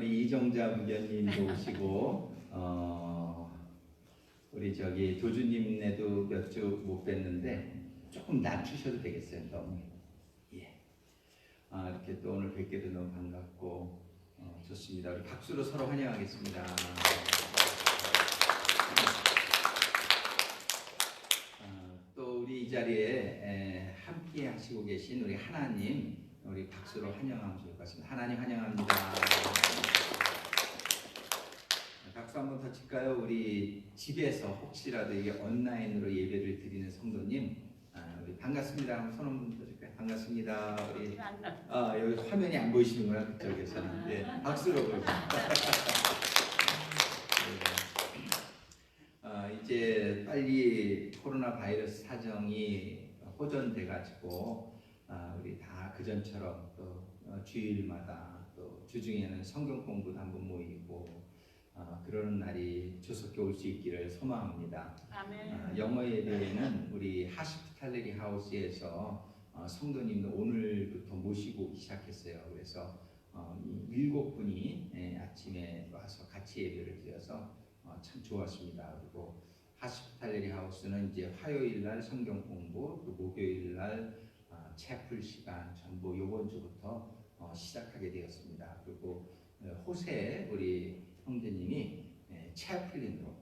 우리 이정자 부견님도 오시고 우리 저기 도주님네도 몇 주 못 뵀는데 조금 낮추셔도 되겠어요. 너무 예. 이렇게 또 오늘 뵙게도 너무 반갑고 좋습니다. 우리 박수로 서로 환영하겠습니다. 또 우리 이 자리에 함께 하시고 계신 우리 하나님, 우리 박수로 환영하면 좋을 것 같습니다. 하나님 환영합니다. 박수 한번 더 칠까요? 우리 집에서 혹시라도 이게 온라인으로 예배를 드리는 성도님, 우리 반갑습니다. 손 한번 들어줄까요? 반갑습니다. 우리 여기 화면이 안 보이시는구나 그쪽에서는. 네, 박수로 보여줍니다. 이제 빨리 코로나 바이러스 사정이 호전돼가지고 우리 다 그전처럼 또 주일마다 또 주중에는 성경 공부도 한번 모이고 그러는 날이 조속히 올 수 있기를 소망합니다. 아멘. 영어 예배에는 우리 하스피탈리티 하우스에서 성도님들 오늘부터 모시고 오기 시작했어요. 그래서 7분이 아침에 와서 같이 예배를 드려서 참 좋았습니다. 그리고 하스피탈리티 하우스는 이제 화요일 날 성경 공부, 또 목요일 날 채플 시간 전부 이번 주부터 시작하게 되었습니다. 그리고 호세 우리 형제님이 채플린으로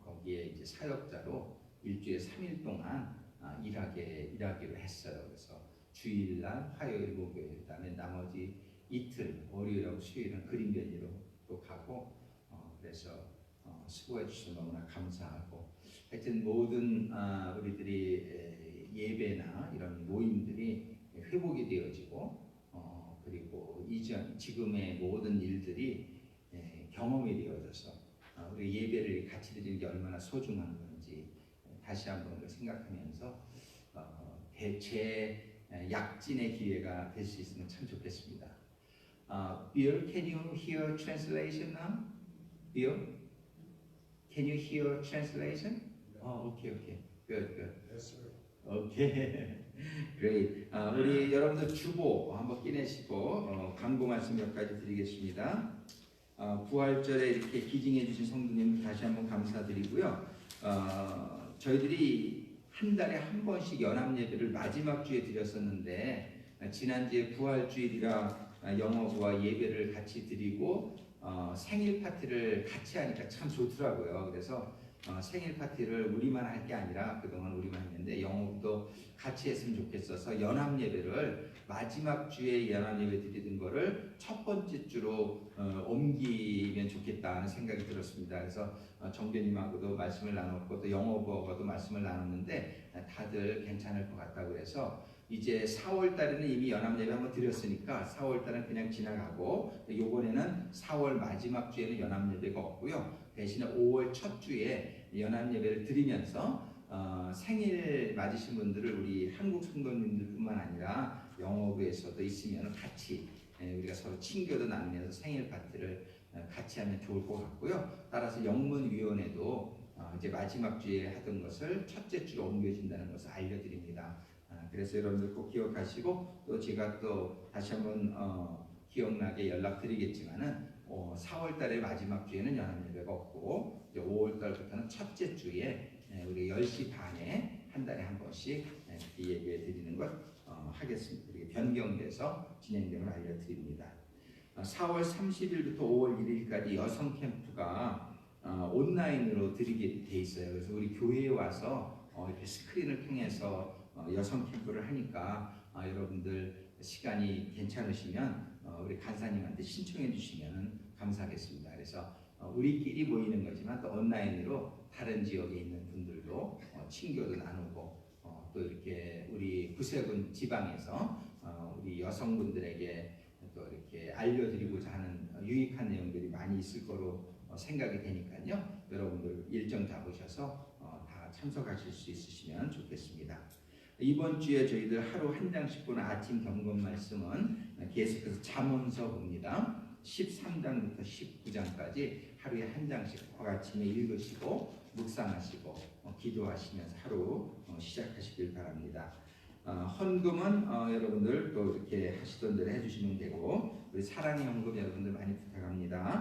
거기에 이제 사역자로 일주일에 3일 동안 일하기로 했어요. 그래서 주일날, 화요일, 목요일, 그다음에 나머지 이틀 월요일하고 수요일은 그림 변이로 또 가고 그래서 수고해 주셔서 너무나 감사하고 하여튼 모든 우리들이 예배나 이런 모임들이 회복이 되어지고 그리고 지금의 모든 일들이 경험이 되어져서 우리 예배를 같이 드리는 게 얼마나 소중한 건지 다시 한번 생각하면서 대체 약진의 기회가 될 수 있으면 참 좋겠습니다. Bill, can you hear translation now? Bill, can you hear translation? Okay. Good. Yes, sir. Okay. Great. 우리 여러분들 주보 한번 끼내시고 광고 말씀 몇 가지 드리겠습니다. 부활절에 이렇게 기증해 주신 성도님 다시 한번 감사드리고요. 저희들이 한 달에 한 번씩 연합 예배를 마지막 주에 드렸었는데 지난주에 부활주일이라 영어부와 예배를 같이 드리고 생일 파티를 같이 하니까 참 좋더라고요. 그래서 생일 파티를 우리만 할 게 아니라 그동안 우리만 했는데 영어부도 같이 했으면 좋겠어서 연합 예배를 마지막 주에 연합 예배 드리던 거를 첫 번째 주로 옮기면 좋겠다는 생각이 들었습니다. 그래서 정교님하고도 말씀을 나눴고 또 영어부하고도 말씀을 나눴는데 다들 괜찮을 것 같다고 해서 이제 4월 달에는 이미 연합 예배 한번 드렸으니까 4월 달은 그냥 지나가고 이번에는 4월 마지막 주에는 연합 예배가 없고요. 대신에 5월 첫 주에 연합 예배를 드리면서 생일 맞으신 분들을 우리 한국 성도님들뿐만 아니라 영어부에서도 있으면 같이 우리가 서로 친교도 나누면서 생일 파티를 같이 하면 좋을 것 같고요. 따라서 영문위원회도 이제 마지막 주에 하던 것을 첫째 주로 옮겨진다는 것을 알려드립니다. 그래서 여러분들 꼭 기억하시고 또 제가 또 다시 한번 기억나게 연락드리겠지만은 4월 달의 마지막 주에는 연합 예배가 없고 이제 5월 달부터는 첫째 주에 우리 10시 반에 한 달에 한 번씩 예배 드리는 것 하겠습니다. 이게 변경돼서 진행됨을 알려드립니다. 4월 30일부터 5월 1일까지 여성 캠프가 온라인으로 드리게 돼 있어요. 그래서 우리 교회에 와서 이렇게 스크린을 통해서 여성 캠프를 하니까 여러분들 시간이 괜찮으시면 우리 간사님한테 신청해 주시면 감사하겠습니다. 그래서 우리끼리 모이는 거지만 또 온라인으로 다른 지역에 있는 분들도 친교도 나누고 또 이렇게 우리 구세군 지방에서 우리 여성분들에게 또 이렇게 알려드리고자 하는 유익한 내용들이 많이 있을 거로 생각이 되니까요. 여러분들 일정 잡으셔서 다 참석하실 수 있으시면 좋겠습니다. 이번 주에 저희들 하루 한 장씩 보는 아침 경건 말씀은 계속해서 잠언서 봅니다. 13장부터 19장까지 하루에 한 장씩 아침에 읽으시고 묵상하시고 기도하시면서 하루 시작하시길 바랍니다. 헌금은 여러분들 또 이렇게 하시던 대로 해주시면 되고 우리 사랑의 헌금 여러분들 많이 부탁합니다.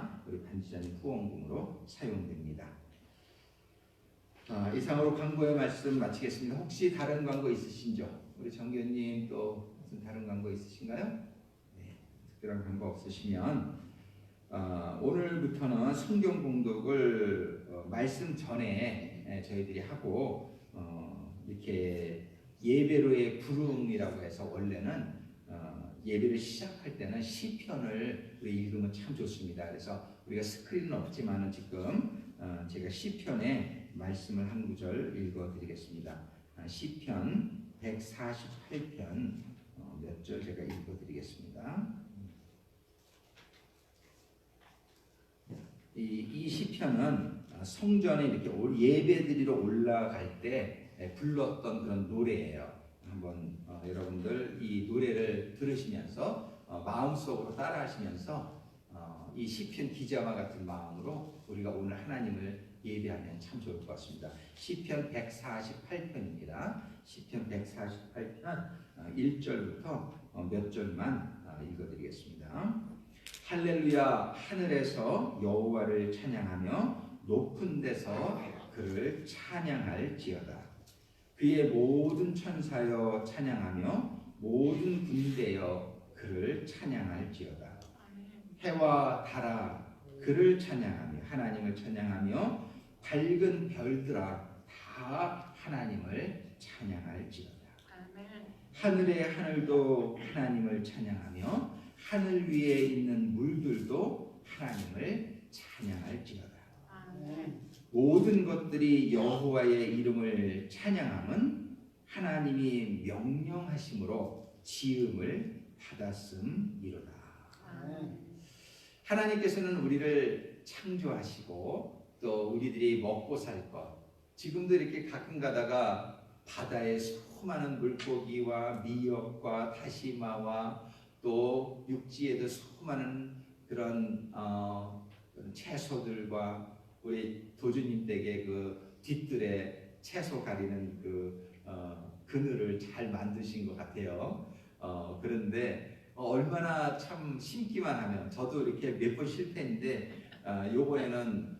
지자님 후원금으로 사용됩니다. 이상으로 광고의 말씀 마치겠습니다. 혹시 다른 광고 있으신죠? 우리 정교님 또 무슨 다른 광고 있으신가요? 네, 특별한 광고 없으시면 오늘부터는 성경 봉독을 말씀 전에 저희들이 하고 이렇게 예배로의 부름이라고 해서 원래는 예배를 시작할 때는 시편을 우리 읽으면 참 좋습니다. 그래서 우리가 스크린은 없지만은 지금 제가 시편의 말씀을 한 구절 읽어드리겠습니다. 시편 148편 몇 절 제가 읽어드리겠습니다. 이 시편은 성전에 이렇게 예배드리러 올라갈 때 불렀던 그런 노래예요. 한번 여러분들 이 노래를 들으시면서 마음속으로 따라하시면서 이 시편 기자와 같은 마음으로 우리가 오늘 하나님을 예배하면 참 좋을 것 같습니다. 시편 148편입니다. 시편 148편 1절부터 몇 절만 읽어드리겠습니다. 할렐루야, 하늘에서 여호와를 찬양하며 높은 데서 그를 찬양할지어다. 그의 모든 천사여 찬양하며 모든 군대여 그를 찬양할지어다. 해와 달아 그를 찬양하며 하나님을 찬양하며 밝은 별들아 다 하나님을 찬양할지어다. 하늘의 하늘도 하나님을 찬양하며 하늘 위에 있는 물들도 하나님을 찬양할지어다. 모든 것들이 여호와의 이름을 찬양함은 하나님이 명령하심으로 지음을 받았음이로다. 하나님께서는 우리를 창조하시고 또 우리들이 먹고 살 것, 지금도 이렇게 가끔 가다가 바다에 수많은 물고기와 미역과 다시마와 또 육지에도 수많은 그런 채소들과 우리 도주님 댁의 그 뒷뜰에 채소 가리는 그 그늘을 잘 만드신 것 같아요. 그런데 얼마나 참 심기만 하면 저도 이렇게 몇 번 실패했는데 요번에는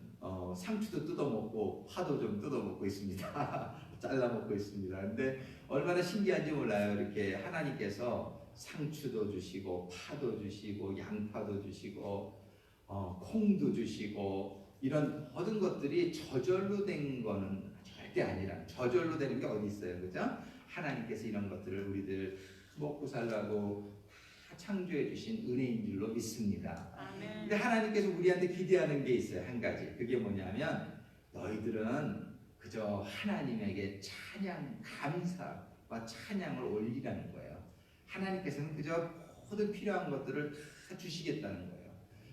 상추도 뜯어먹고 파도 좀 뜯어먹고 있습니다. 잘라먹고 있습니다. 근데 얼마나 신기한지 몰라요. 이렇게 하나님께서 상추도 주시고 파도 주시고 양파도 주시고 콩도 주시고 이런 모든 것들이 저절로 된 거는 절대 아니라 저절로 되는 게 어디 있어요, 그죠? 하나님께서 이런 것들을 우리들 먹고 살라고 다 창조해 주신 은혜인 줄로 믿습니다. 아멘. 근데 하나님께서 우리한테 기대하는 게 있어요, 한 가지. 그게 뭐냐면 너희들은 그저 하나님에게 찬양, 감사와 찬양을 올리라는 거예요. 하나님께서는 그저 모든 필요한 것들을 다 주시겠다는 거예요.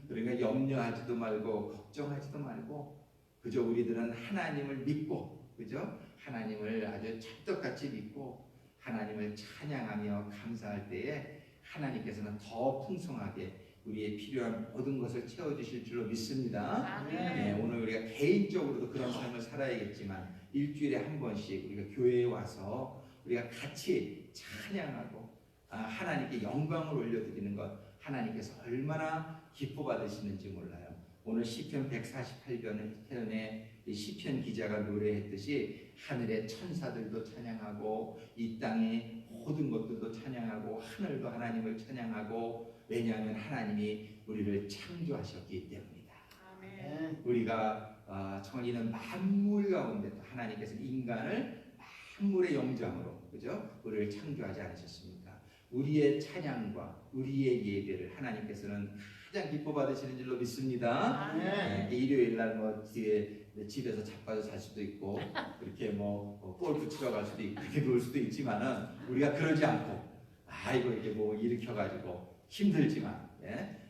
그러니까 염려하지도 말고 걱정하지도 말고 그저 우리들은 하나님을 믿고 그죠? 하나님을 아주 찰떡같이 믿고 하나님을 찬양하며 감사할 때에 하나님께서는 더 풍성하게 우리의 필요한 모든 것을 채워주실 줄로 믿습니다. 네, 오늘 우리가 개인적으로도 그런 삶을 살아야겠지만 일주일에 한 번씩 우리가 교회에 와서 우리가 같이 찬양하고 하나님께 영광을 올려드리는 것 하나님께서 얼마나 기뻐 받으시는지 몰라요. 오늘 시편 148편의 시편 기자가 노래했듯이 하늘의 천사들도 찬양하고 이 땅의 모든 것들도 찬양하고 하늘도 하나님을 찬양하고 왜냐하면 하나님이 우리를 창조하셨기 때문이다. 아멘. 우리가 정의는 만물 가운데 하나님께서 인간을 만물의 영장으로 그죠? 우리를 창조하지 않으셨습니까? 우리의 찬양과 우리의 예배를 하나님께서는 가장 기뻐 받으시는 줄로 믿습니다. 아멘. 일요일 날 뭐 뒤에 집에서 자빠져 잘 수도 있고 이렇게 뭐 골프 치러 갈 수도 있고 이렇게 놀 수도 있지만은 우리가 그러지 않고 아이고 이렇게 뭐 일으켜 가지고 힘들지만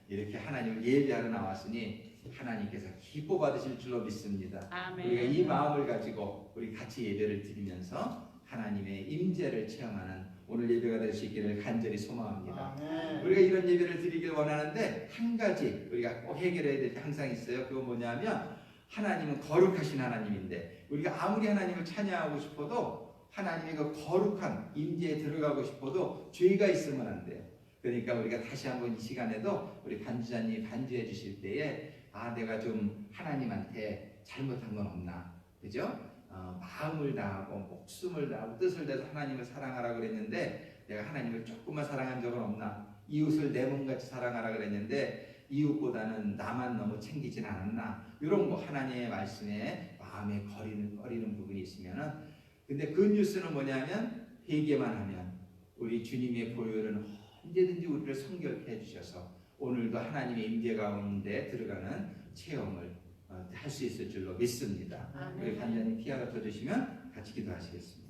이렇게 하나님을 예배하러 나왔으니 하나님께서 기뻐 받으실 줄로 믿습니다. 아멘. 우리가 이 마음을 가지고 우리 같이 예배를 드리면서 하나님의 임재를 체험하는 오늘 예배가 될 수 있기를 간절히 소망합니다. 우리가 이런 예배를 드리길 원하는데 한 가지 우리가 꼭 해결해야 될 게 항상 있어요. 그건 뭐냐면 하나님은 거룩하신 하나님인데 우리가 아무리 하나님을 찬양하고 싶어도 하나님의 그 거룩한 임재에 들어가고 싶어도 죄가 있으면 안 돼요. 그러니까 우리가 다시 한번 이 시간에도 우리 반주자님이 반주해 주실 때에 내가 좀 하나님한테 잘못한 건 없나, 그죠? 마음을 다하고 목숨을 다하고 뜻을 다해서 하나님을 사랑하라 그랬는데 내가 하나님을 조금만 사랑한 적은 없나? 이웃을 내 몸같이 사랑하라 그랬는데 이웃보다는 나만 너무 챙기진 않았나? 이런 거 하나님의 말씀에 마음에 거리는 부분이 있으면은, 근데 그 뉴스는 뭐냐면 회개만 하면 우리 주님의 보혈은 언제든지 우리를 성결케 해주셔서 오늘도 하나님의 임재 가운데 들어가는 체험을 할 수 있을 줄로 믿습니다. 우리 간단히 피아노 쳐주시면 같이 기도하시겠습니다.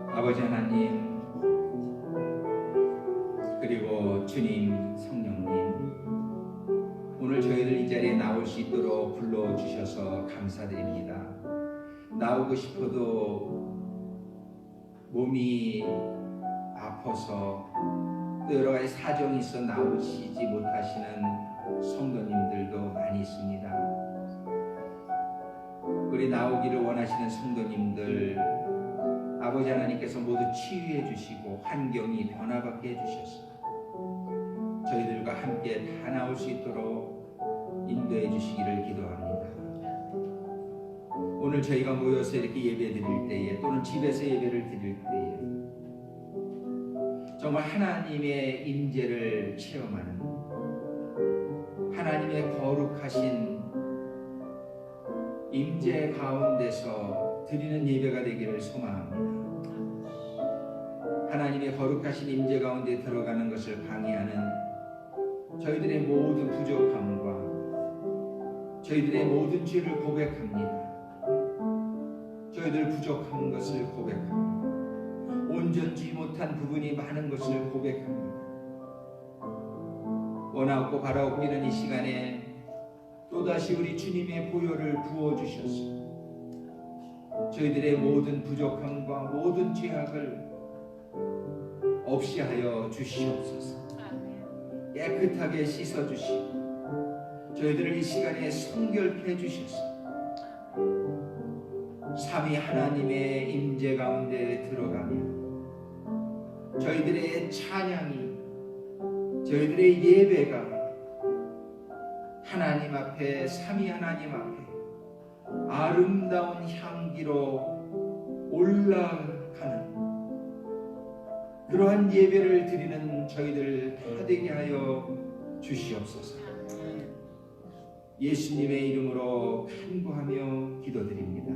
아버지 하나님, 그리고 주님, 성령님, 오늘 저희들 이 자리에 나올 수 있도록 불러주셔서 감사드립니다. 나오고 싶어도 몸이 아파서 또 여러 가지 사정이 있어 나오시지 못하시는 성도님들도 많이 있습니다. 우리 나오기를 원하시는 성도님들, 아버지 하나님께서 모두 치유해 주시고 환경이 변화받게 해주셔서 저희들과 함께 다 나올 수 있도록 인도해 주시기를 기도합니다. 오늘 저희가 모여서 이렇게 예배 드릴 때에 또는 집에서 예배를 드릴 때에 정말 하나님의 임재를 체험하는, 하나님의 거룩하신 임재 가운데서 드리는 예배가 되기를 소망합니다. 하나님의 거룩하신 임재 가운데 들어가는 것을 방해하는 저희들의 모든 부족함과 저희들의 모든 죄를 고백합니다. 저희들 부족한 것을 고백합니다. 온전치 못한 부분이 많은 것을 고백합니다. 원하옵고 바라옵기는 이 시간에 또다시 우리 주님의 보혈을 부어주셔서 저희들의 모든 부족함과 모든 죄악을 없이 하여 주시옵소서. 깨끗하게 씻어주시고 저희들을 이 시간에 성결케 해주셔서 삼위 하나님의 임재 가운데 들어가며 저희들의 찬양이, 저희들의 예배가 하나님 앞에, 삼위 하나님 앞에 아름다운 향기로 올라가는 그러한 예배를 드리는 저희들 다 되게 하여 주시옵소서. 예수님의 이름으로 간구하며 기도드립니다.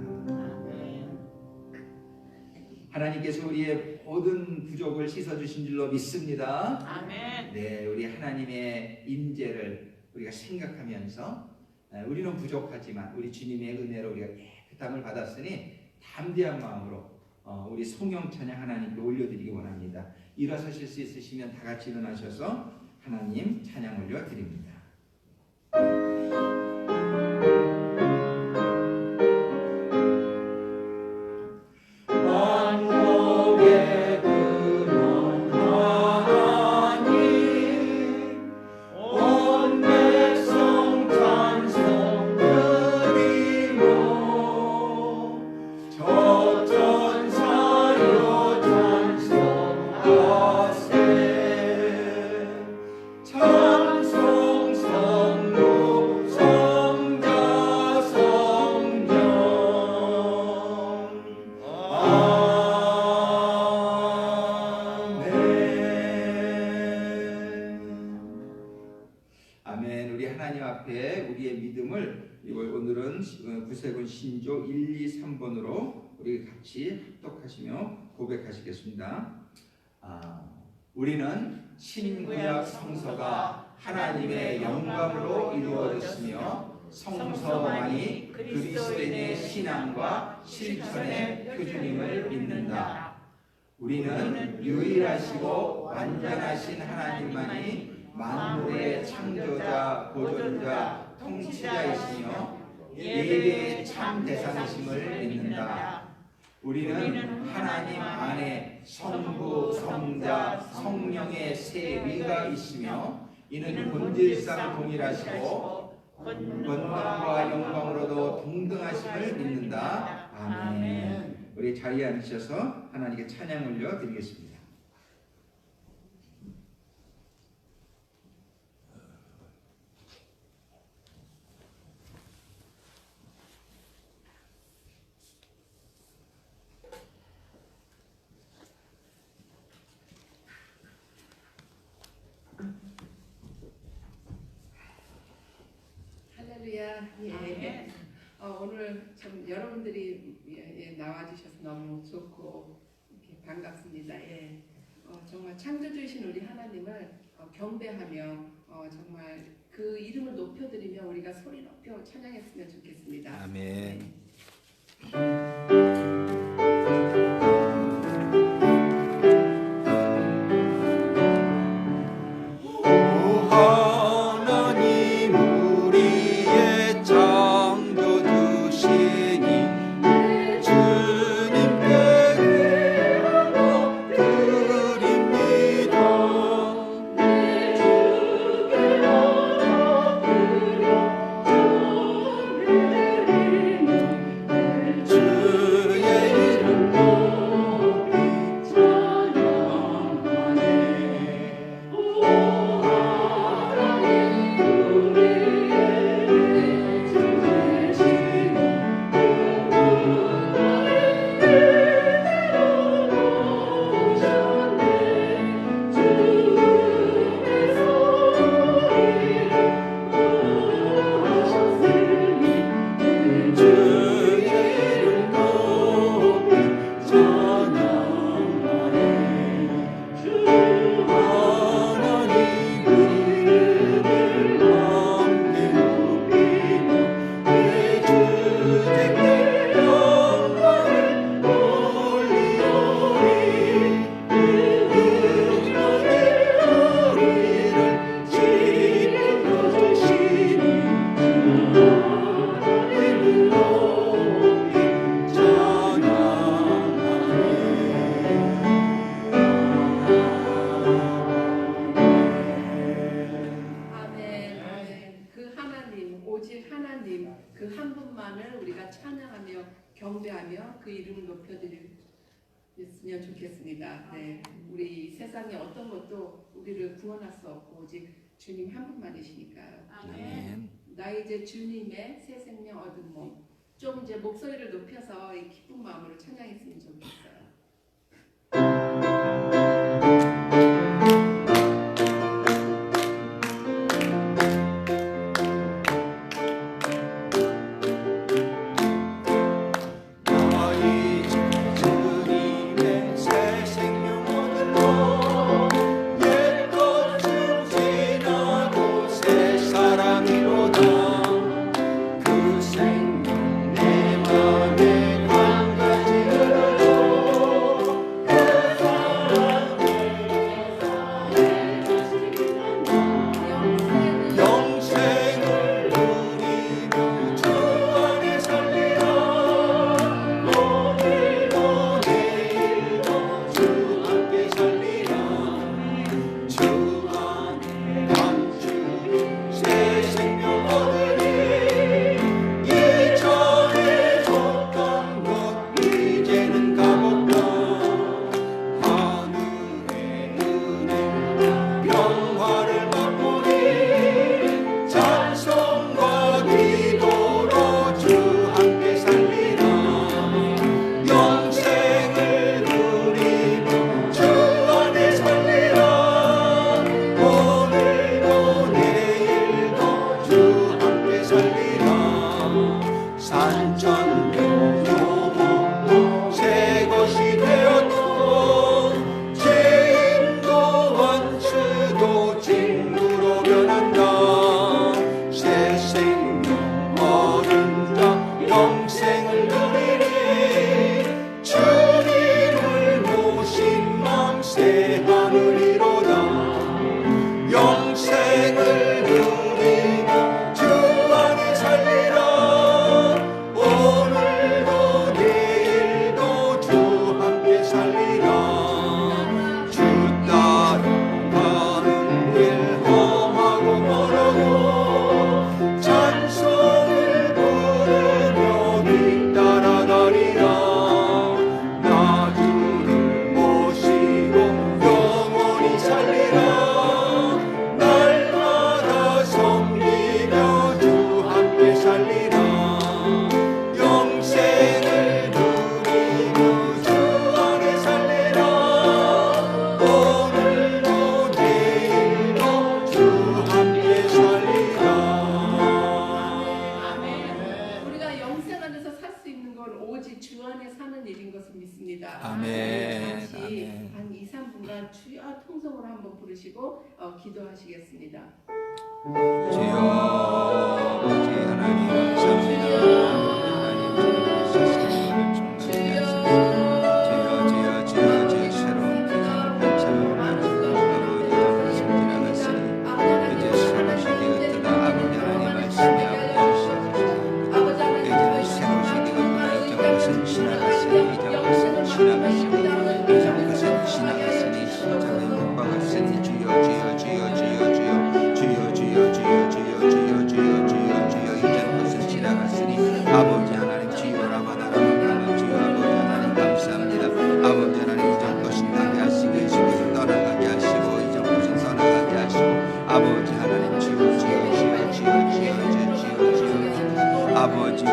하나님께서 우리의 모든 부족을 씻어주신 줄로 믿습니다. 아멘. 네, 우리 하나님의 임재를 우리가 생각하면서 우리는 부족하지만 우리 주님의 은혜로 우리가 깨끗함을 받았으니 담대한 마음으로 우리 성령 찬양 하나님께 올려드리기 원합니다. 일어서실 수 있으시면 다 같이 일어나셔서 하나님 찬양 올려드립니다. 구세군 신조 1, 2, 3번으로 우리 같이 합독하시며 고백하시겠습니다. 우리는 신구약 성서가 하나님의 영광으로 이루어졌으며 성서만이 그리스도인의 신앙과 실천의 표준임을 믿는다. 우리는 유일하시고 완전하신 하나님만이 만물의 창조자, 보존자, 통치자이시며 예배의 참 대상이심을 믿는다. 우리는 하나님 안에 성부, 성자, 성령의 세 위가 이는 본질상 동일하시고 권능과 영광으로도 동등하심을 믿는다. 아멘. 우리 자리에 앉으셔서 하나님께 찬양 올려 드리겠습니다. 할렐루야. 예. 오늘 참 여러분들이 나와주셔서 너무 좋고 이렇게 반갑습니다. 예. 정말 창조주이신 우리 하나님을 경배하며 정말 그 이름을 높여드리며 우리가 소리 높여 찬양했으면 좋겠습니다. 아멘. 경배하며 그 이름을 높여드렸으면 좋겠습니다. 네, 우리 세상에 어떤 것도 우리를 구원할 수 없고 오직 주님 한 분만이시니까요. 아멘. 나 이제 주님의 새 생명 얻은 몸. 좀 이제 목소리를 높여서 이 기쁜 마음으로 찬양했으면 좋겠어요. 내 맘에 한 가지 부르시고 기도하시겠습니다. 주여 아버지 하나님 감사합니다. 하나님 주님의 세상을 충만히 하소서. 주여 새로운 세상을 펼쳐나가는 아버지와 성지나갔으니 이제 새로 시기가 뜨다 아버지 하나님 말씀이 아버지 이제 새로 시기가 뜨다 이전 것은 지나갔으니 이전 것은 지나갔으니 이전 것은 지나갔으니 십자가의 못 박았으니 주여 주여 주여 주여 주여 주여 주여 주여 주여 주여 주여 주여 주여 이전 것은 지나갔으니 아버지 하나님 주여 라바다라바다라 주여 아버지 하나님 감사합니다. 아버지 하나님 이전 것은 가게 하시고 이 시기를 떠나가게 하시고 이전 것은 떠나가게 하시고 아버지 하나님 주여 주여 주여 주여 주여 주여 주여 주여 아버지요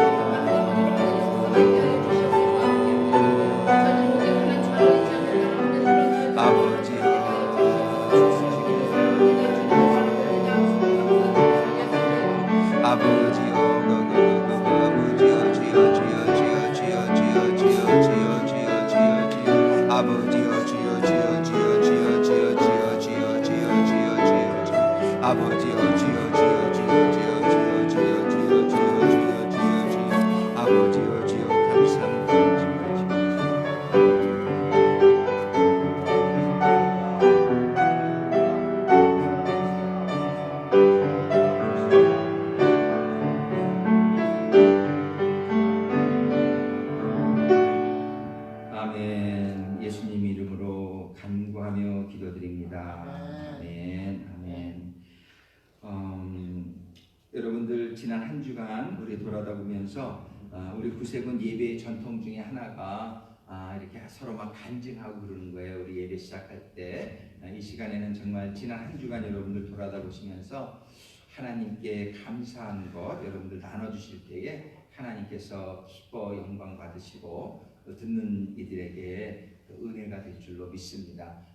아멘. 예수님 이름으로 간구하며 기도드립니다. 아멘. 아멘. 여러분들 지난 한 주간 우리 돌아다 보면서 우리 구세군 예배의 전통 중에 하나가 이렇게 서로 막 간증하고 그러는 거예요. 우리 예배 시작할 때 이 시간에는 정말 지난 한 주간 여러분들 돌아다 보시면서 하나님께 감사한 것 여러분들 나눠주실 때에 하나님께서 기뻐 영광 받으시고 또 듣는 이들에게 은혜가 될 줄로 믿습니다.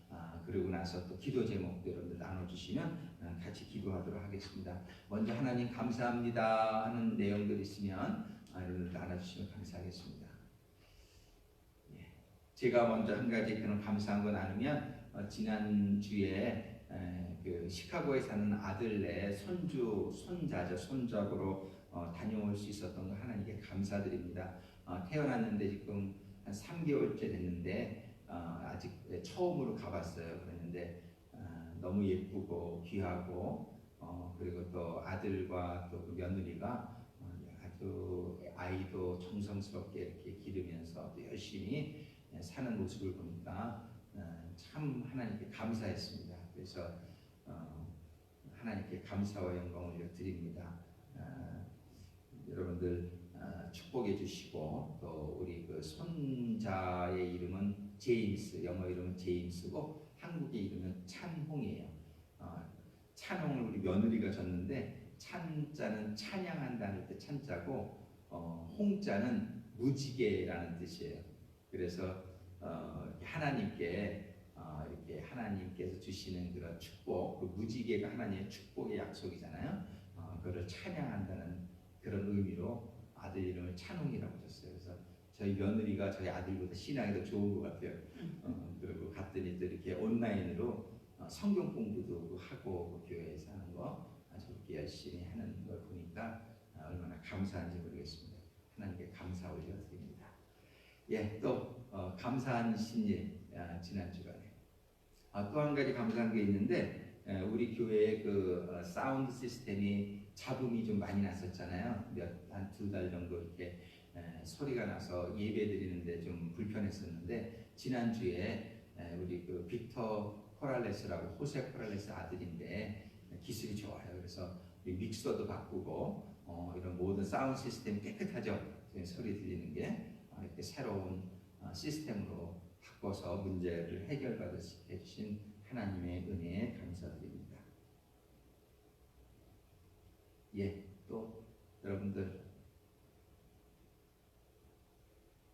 그러고 나서 또 기도 제목도 여러분들 나눠주시면 같이 기도하도록 하겠습니다. 먼저 하나님 감사합니다 하는 내용들 있으면 여러분들 나눠주시면 감사하겠습니다. 제가 먼저 한 가지 그런 감사한 거 나누면 지난주에 그 시카고에 사는 아들네 손자적으로 다녀올 수 있었던 거 하나님께 감사드립니다. 태어났는데 지금 한 3개월째 됐는데 아직 처음으로 가봤어요. 그랬는데 너무 예쁘고 귀하고 그리고 또 아들과 또 그 며느리가 아주 아이도 정성스럽게 이렇게 기르면서 또 열심히 사는 모습을 보니까 참 하나님께 감사했습니다. 그래서 하나님께 감사와 영광을 드립니다. 여러분들 축복해 주시고 또 우리 그 손자의 이름은 제임스, 영어 이름은 제임스고 한국의 이름은 찬홍이에요. 찬홍을 우리 며느리가 줬는데 찬자는 찬양한다는 뜻 찬자고 홍자는 무지개라는 뜻이에요. 그래서 하나님께 이렇게 하나님께서 주시는 그런 축복, 그 무지개가 하나님의 축복의 약속이잖아요. 그걸 찬양한다는 그런 의미로 아들 이름을 찬홍이라고 줬어요. 그래서 저희 며느리가 저희 아들보다 신앙이 더 좋은 것 같아요. 그리고 갔더니 또 이렇게 온라인으로 성경 공부도 하고 그 교회에서 하는 거 아주 그렇게 열심히 하는 걸 보니까 얼마나 감사한지 모르겠습니다. 하나님께 감사 올려드립니다. 예, 또 감사한 신일 지난 주간에 또 한 가지 감사한 게 있는데 우리 교회의 그 사운드 시스템이 잡음이 좀 많이 났었잖아요. 한 2달 정도 이렇게 소리가 나서 예배 드리는데 좀 불편했었는데 지난주에 우리 그 빅터 코랄레스라고 호세 코랄레스 아들인데 기술이 좋아요. 그래서 믹서도 바꾸고 이런 모든 사운드 시스템 깨끗하죠. 소리 들리는 게 이렇게 새로운 시스템으로 바꿔서 문제를 해결받을 수 있게 해주신 하나님의 은혜에 감사드립니다. 예, 또 여러분들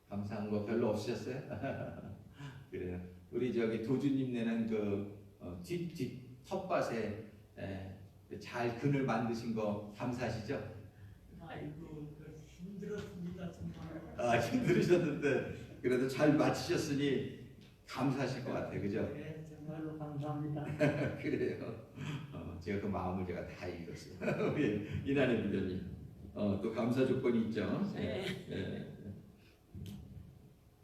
감사한 거 별로 없으셨어요? 그래요. 우리 저기 도주님네는 그 뒷 텃밭에 잘 그늘 만드신 거 감사하시죠? 아이고 힘들었습니다 정말. 힘들으셨는데 그래도 잘 마치셨으니 감사하실 것 같아요, 그죠? 네, 정말 정말로 감사합니다. 그래요. 제가 그 마음을 제가 다 읽었어요. 우리 이난희 부교님. 또 감사 조건이 있죠. 네. 예.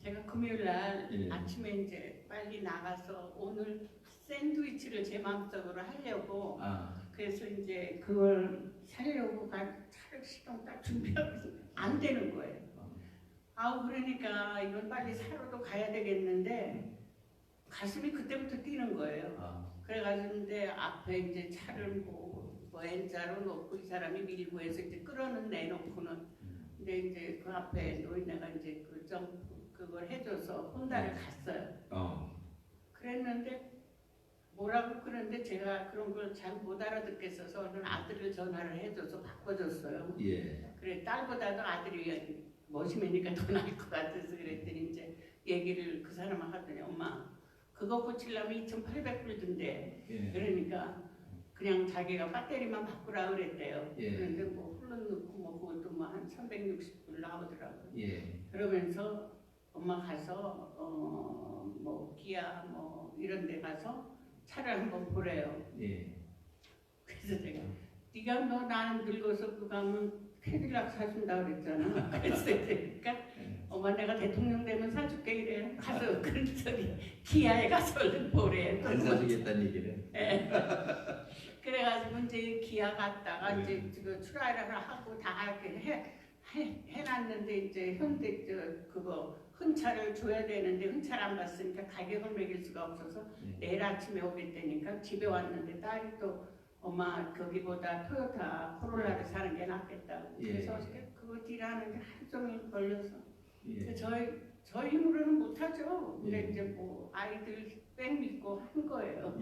제가 금요일 날 예. 아침에 이제 빨리 나가서 오늘 샌드위치를 제 마음속으로 하려고 그래서 이제 그걸 사려고 차를 시동 딱 준비하고 안 되는 거예요. 그러니까 이건 빨리 사러도 가야 되겠는데 가슴이 그때부터 뛰는 거예요. 그래가지고 근데 앞에 이제 차를 뭐 N자로 놓고 이 사람이 밀고 해서 이제 끌어는 내놓고는 근데 이제 그 앞에 노인네가 이제 그걸 해줘서 혼다를 갔어요. 그랬는데 뭐라고 그러는데 제가 그런 걸 잘 못 알아듣겠어서 얼른 아들을 전화를 해줘서 바꿔줬어요. 예. 그래 딸보다도 아들이 멋이니까 더 나을 것 같아서 그랬더니 이제 얘기를 그 사람을 하더니 엄마 그거 고치려면 2,800불 든대. 예. 그러니까 그냥 자기가 배터리만 바꾸라 그랬대요. 예. 그런데 뭐 흘러 넣고 뭐 그것도 뭐 한 1,360불 나오더라고요. 예. 그러면서 엄마 가서 뭐 기아 뭐 이런 데 가서 차를 한번 보래요. 예. 그래서 제가 네가 너 나는 늙어서 그거 가면 캐딜락 사준다 그랬잖아. 그래서 그러니까 엄마 내가 대통령 되면 사줄게 이래. 가서 그런 소리 기아에 가서 얼른 보래. 안 사주겠다는 얘기를. 예. 그래가지고 이제 기아 갔다가 이제 그 출하를 하고 다 이렇게 해놨는데 이제 현대 그거 흔차를 줘야 되는데 흔차를 안 갔으니까 가격을 매길 수가 없어서 내일 아침에 오겠다니까 집에 왔는데 딸이 또 엄마 거기보다 토요타 코롤라를 사는 게 낫겠다고. 그래서 그거 딜하는데 하루 종일 걸려서 저희 힘으로는 못하죠. 근데 이제 뭐 아이들 뺑 믿고 한 거예요.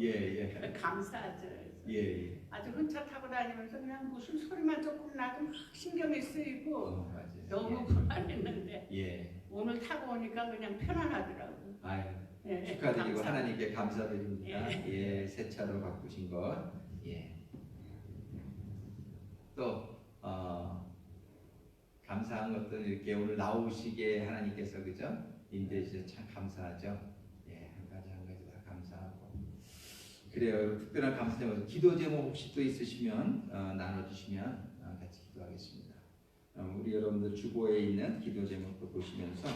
감사하죠. 예. 아주 흔차 타고 다니면서 그냥 무슨 소리만 조금 나도 막 신경이 쓰이고 너무 불안했는데 오늘 타고 오니까 그냥 편안하더라고요. 아유, 예, 축하드리고 감사합니다. 하나님께 감사드립니다. 새 차로 바꾸신 것. 또 감사한 것들 이렇게 오늘 나오시게 하나님께서 그죠? 인도해 주셔서 참 감사하죠. 한 가지 다 감사하고. 그래요. 특별한 감사 제목, 기도 제목 혹시 또 있으시면 나눠주시면 같이 기도하겠습니다. 우리 여러분들 주보에 있는 기도 제목도 보시면서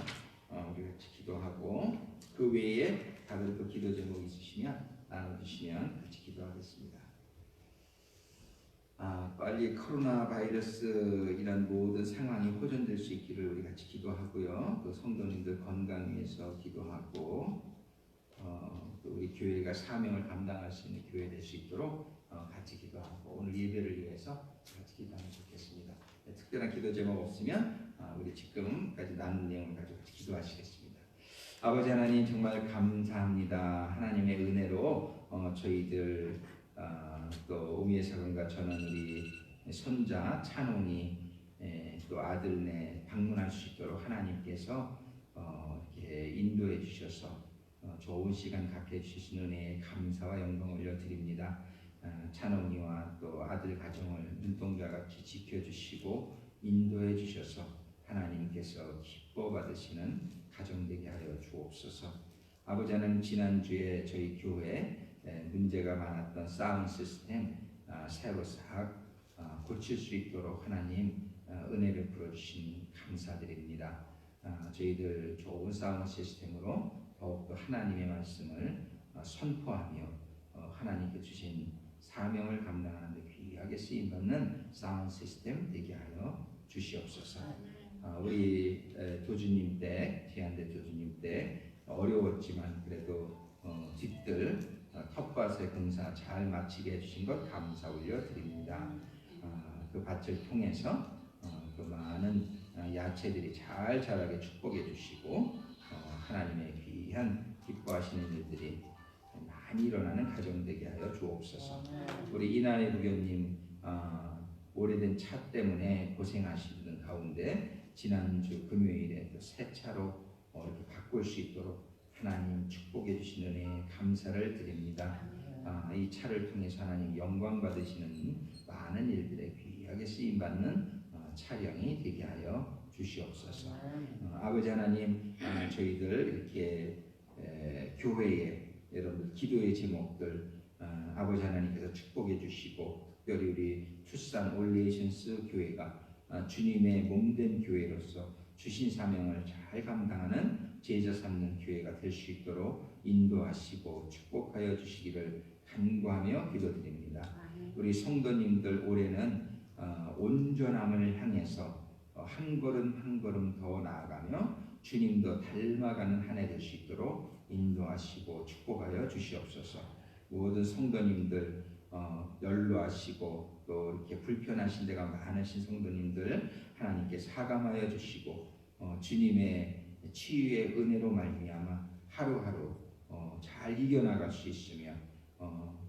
우리 같이 기도하고 그 외에 다른 또 기도 제목 있으시면 나눠주시면 같이 기도하겠습니다. 빨리 코로나 바이러스 이런 모든 상황이 호전될 수 있기를 우리 같이 기도하고요. 또 성도님들 건강 위해서 기도하고 또 우리 교회가 사명을 감당할 수 있는 교회 될 수 있도록 같이 기도하고 오늘 예배를 위해서 같이 기도하면 좋겠습니다. 특별한 기도 제목 없으면 우리 지금까지 나눈 내용을 가지고 같이 기도하시겠습니다. 아버지 하나님 정말 감사합니다. 하나님의 은혜로 저희들 또 오미의 사관과 저는 우리 손자 찬홍이 또 아들네 방문할 수 있도록 하나님께서 이렇게 인도해 주셔서 좋은 시간 갖게 해주신 은혜에 감사와 영광을 올려드립니다. 찬홍이와 또 아들 가정을 눈동자같이 지켜주시고 인도해 주셔서 하나님께서 기뻐 받으시는 가정 되게 하여 주옵소서. 아버지 하나님 지난주에 저희 교회 문제가 많았던 사운드 시스템 새로 싹 고칠 수 있도록 하나님 은혜를 부어주신 감사드립니다. 저희들 좋은 사운드 시스템으로 더욱더 하나님의 말씀을 선포하며 하나님께 주신 사명을 감당하는 데 귀하게 쓰임받는 사운드 시스템 되게 하여 주시옵소서. 우리 도주님 때, 지한대 도주님 때 어려웠지만 그래도 뒤뜰 텃밭의 공사 잘 마치게 해주신 것 감사 올려드립니다. 그 밭을 통해서 그 많은 야채들이 잘 자라게 축복해 주시고 하나님의 귀한 기뻐하시는 일들이 많이 일어나는 가정 되게 하여 주옵소서. 우리 이난희 부교님 오래된 차 때문에 고생하시는 가운데 지난주 금요일에 또 새 차로 이렇게 바꿀 수 있도록 하나님 축복해 주시는 은혜에 감사를 드립니다. 이 차를 통해서 하나님 영광 받으시는 많은 일들에 귀하게 쓰임 받는 차량이 되게 하여 주시옵소서. 아버지 하나님 저희들 이렇게 교회에 여러분들 기도의 제목들 아버지 하나님께서 축복해 주시고, 특별히 우리 투싼 올리에이션스 교회가 주님의 몸된 교회로서 주신 사명을 잘 감당하는 제자 삼는 교회가 될 수 있도록 인도하시고 축복하여 주시기를 간구하며 기도드립니다. 우리 성도님들 올해는 온전함을 향해서 한 걸음 한 걸음 더 나아가며 주님도 닮아가는 한 해 될 수 있도록 인도하시고 축복하여 주시옵소서. 모든 성도님들 연로하시고 또 이렇게 불편하신 데가 많으신 성도님들 하나님께 사감하여 주시고 주님의 치유의 은혜로 말미암아 하루하루 잘 이겨나갈 수 있으며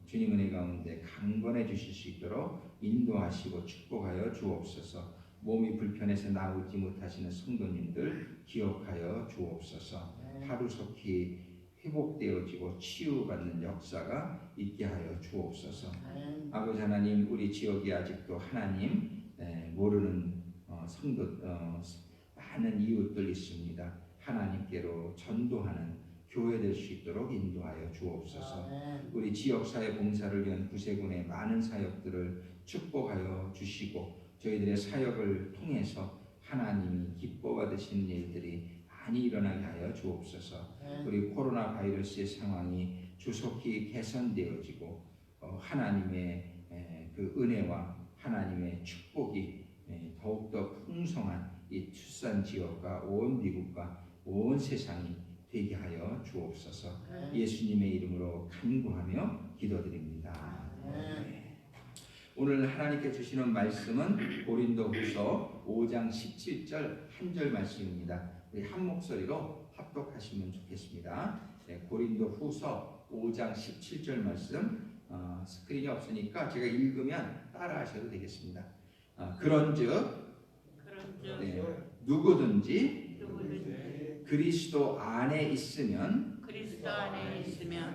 주님 은혜 가운데 강건해 주실 수 있도록 인도하시고 축복하여 주옵소서. 몸이 불편해서 나오지 못하시는 성도님들 기억하여 주옵소서. 하루속히 회복되어지고 치유받는 역사가 있게 하여 주옵소서. 아버지 하나님, 우리 지역에 아직도 하나님 모르는 성도 많은 이웃들 있습니다. 하나님께로 전도하는 교회 될 수 있도록 인도하여 주옵소서. 우리 지역사회 봉사를 위한 구세군의 많은 사역들을 축복하여 주시고 저희들의 사역을 통해서 하나님이 기뻐 받으시는 일들이 많이 일어나게 하여 주옵소서. 우리 코로나 바이러스의 상황이 조속히 개선되어지고 하나님의 그 은혜와 하나님의 축복이 더욱더 풍성한 이 투싼 지역과 온 미국과 온 세상이 되게 하여 주옵소서. 예수님의 이름으로 간구하며 기도드립니다. 오늘 하나님께 주시는 말씀은 고린도후서 5장 17절 한 절 말씀입니다. 우리 한 목소리로 합독하시면 좋겠습니다. 고린도후서 5장 17절 말씀 스크린이 없으니까 제가 읽으면 따라하셔도 되겠습니다. 그런즉 누구든지 그리스도 안에 있으면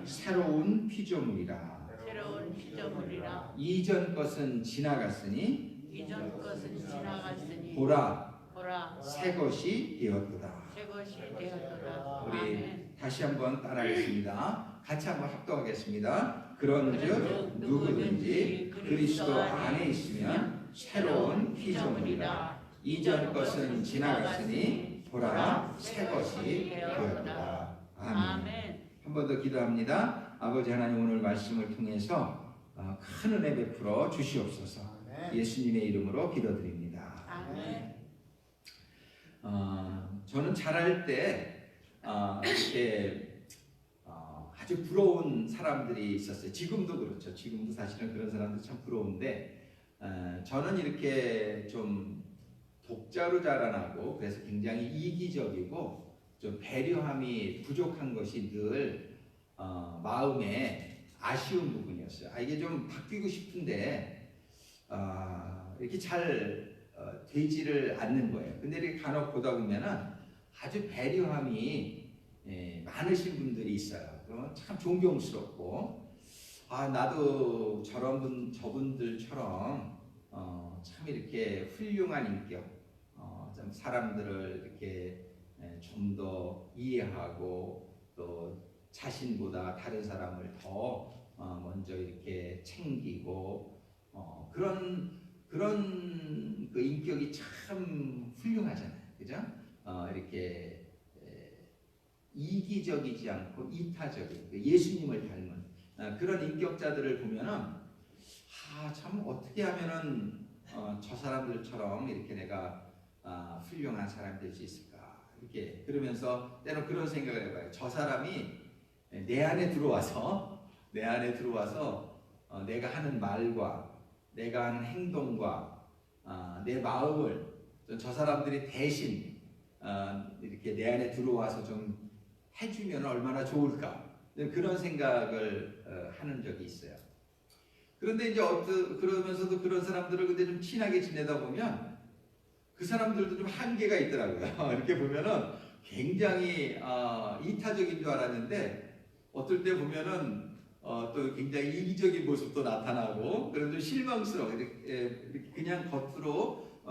새로운 피조물이라. 이전 것은 지나갔으니 보라 새 것이 되었도다. 우리 다시 한번 따라하겠습니다. 같이 한번 합독하겠습니다. 그런즉 누구든지 그리스도 안에 있으면 새로운 피조물이라. 이전 것은 지나갔으니 보라 새 것이 되었도다. 아멘. 한 번 더 기도합니다. 아버지 하나님, 오늘 말씀을 통해서 큰 은혜 베풀어 주시옵소서. 예수님의 이름으로 기도드립니다. 아멘. 저는 자랄 때 이렇게 아주 부러운 사람들이 있었어요. 지금도 그렇죠. 지금도 사실은 그런 사람들 참 부러운데 저는 이렇게 좀 독자로 자라나고 그래서 굉장히 이기적이고 좀 배려함이 부족한 것이 늘 마음에 아쉬운 부분이었어요. 이게 좀 바뀌고 싶은데 이렇게 잘 되지를 않는 거예요. 근데 이렇게 간혹 보다 보면은 아주 배려함이 많으신 분들이 있어요. 참 존경스럽고 나도 저분들처럼 참 이렇게 훌륭한 인격, 좀 사람들을 이렇게 좀 더 이해하고 또 자신보다 다른 사람을 더 먼저 이렇게 챙기고 그런 그 인격이 참 훌륭하잖아요, 그죠? 이렇게 이기적이지 않고 이타적인 예수님을 닮은 그런 인격자들을 보면은 참 어떻게 하면은 저 사람들처럼 이렇게 내가 훌륭한 사람이 될 수 있을까 이렇게 그러면서 때로 그런 생각을 해봐요. 저 사람이 내 안에 들어와서 내가 하는 말과 내가 하는 행동과 내 마음을 저 사람들이 대신 이렇게 내 안에 들어와서 좀 해주면 얼마나 좋을까 그런 생각을 하는 적이 있어요. 그런데 이제 그러면서도 그런 사람들을 근데 좀 친하게 지내다 보면 그 사람들도 좀 한계가 있더라고요. 이렇게 보면은 굉장히 이타적인 줄 알았는데 어떨 때 보면은 또 굉장히 이기적인 모습도 나타나고 그런 좀 실망스러워. 이렇게 그냥 겉으로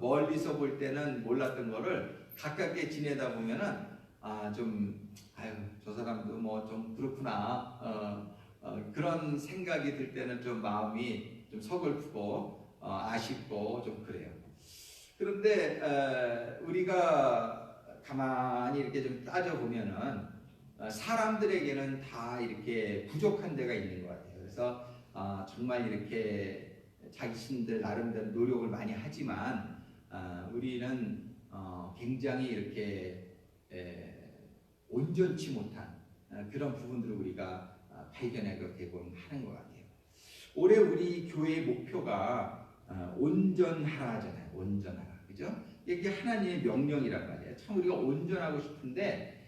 멀리서 볼 때는 몰랐던 거를 가깝게 지내다 보면은 저 사람도 뭐 좀 그렇구나 그런 생각이 들 때는 좀 마음이 좀 서글프고 아쉽고 좀 그래요. 그런데 우리가 가만히 이렇게 좀 따져보면은 사람들에게는 다 이렇게 부족한 데가 있는 것 같아요. 그래서 정말 이렇게 자신들 나름대로 노력을 많이 하지만 우리는 굉장히 이렇게 온전치 못한 그런 부분들을 우리가 발견하게 되곤 하는 것 같아요. 올해 우리 교회의 목표가 온전하라잖아요. 온전하라, 그죠? 이게 하나님의 명령이란 말이에요. 참 우리가 온전하고 싶은데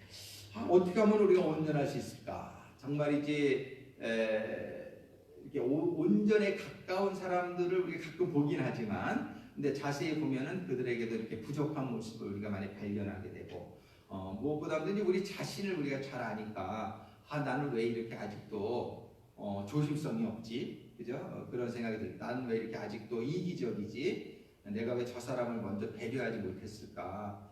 어떻게 하면 우리가 온전할 수 있을까? 정말 이제 이렇게 온전에 가까운 사람들을 우리가 가끔 보긴 하지만, 근데 자세히 보면은 그들에게도 이렇게 부족한 모습을 우리가 많이 발견하게 되고, 무엇보다도 이제 우리 자신을 우리가 잘 아니까 나는 왜 이렇게 아직도 조심성이 없지, 그죠? 그런 생각이 들어요. 나는 왜 이렇게 아직도 이기적이지? 내가 왜 저 사람을 먼저 배려하지 못했을까?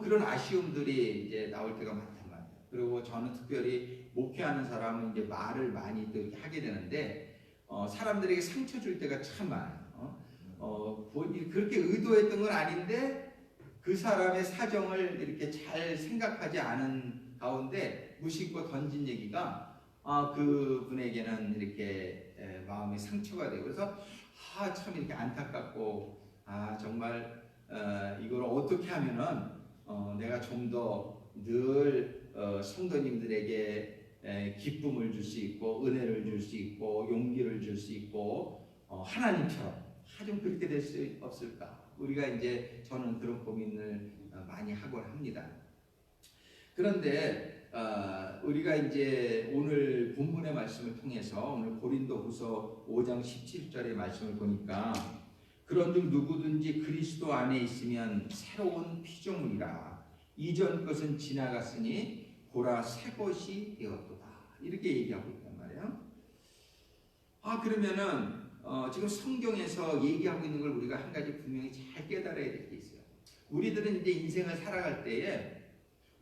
그런 아쉬움들이 이제 나올 때가 많단 말이에요. 그리고 저는 특별히 목회하는 사람은 이제 말을 많이 또 이렇게 하게 되는데, 사람들에게 상처 줄 때가 참 많아요. 본인이 그렇게 의도했던 건 아닌데 그 사람의 사정을 이렇게 잘 생각하지 않은 가운데 무심코 던진 얘기가 그분에게는 이렇게 마음의 상처가 되고, 그래서 참 이렇게 안타깝고 정말 이걸 어떻게 하면은 내가 좀 더 늘 성도님들에게 기쁨을 줄 수 있고 은혜를 줄 수 있고 용기를 줄 수 있고 하나님처럼 좀 그렇게 될 수 없을까? 우리가 이제 저는 그런 고민을 많이 하곤 합니다. 그런데 우리가 이제 오늘 본문의 말씀을 통해서 오늘 고린도후서 5장 17절의 말씀을 보니까 그런즉 누구든지 그리스도 안에 있으면 새로운 피조물이라 이전 것은 지나갔으니 보라 새 것이 되었도다 이렇게 얘기하고 있단 말이에요. 그러면은 지금 성경에서 얘기하고 있는 걸 우리가 한 가지 분명히 잘 깨달아야 될 게 있어요. 우리들은 이제 인생을 살아갈 때에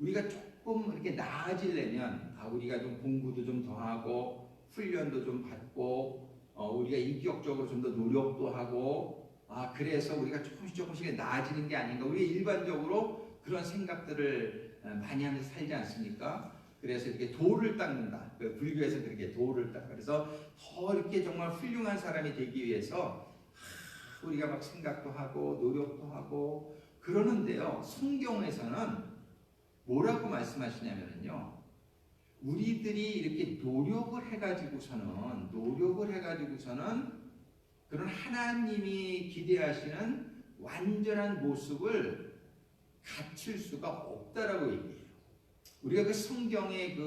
우리가 조금 이렇게 나아지려면 우리가 좀 공부도 좀 더 하고 훈련도 좀 받고 우리가 인격적으로 좀 더 노력도 하고 그래서 우리가 조금씩 나아지는 게 아닌가. 우리 일반적으로 그런 생각들을 많이 하면서 살지 않습니까? 그래서 이렇게 돌을 닦는다. 불교에서 그렇게 돌을 닦아. 그래서 더 이렇게 정말 훌륭한 사람이 되기 위해서 우리가 막 생각도 하고 노력도 하고 그러는데요. 성경에서는 뭐라고 말씀하시냐면요. 우리들이 이렇게 노력을 해가지고서는 그런 하나님이 기대하시는 완전한 모습을 갖출 수가 없다라고 얘기해요. 우리가 그 성경의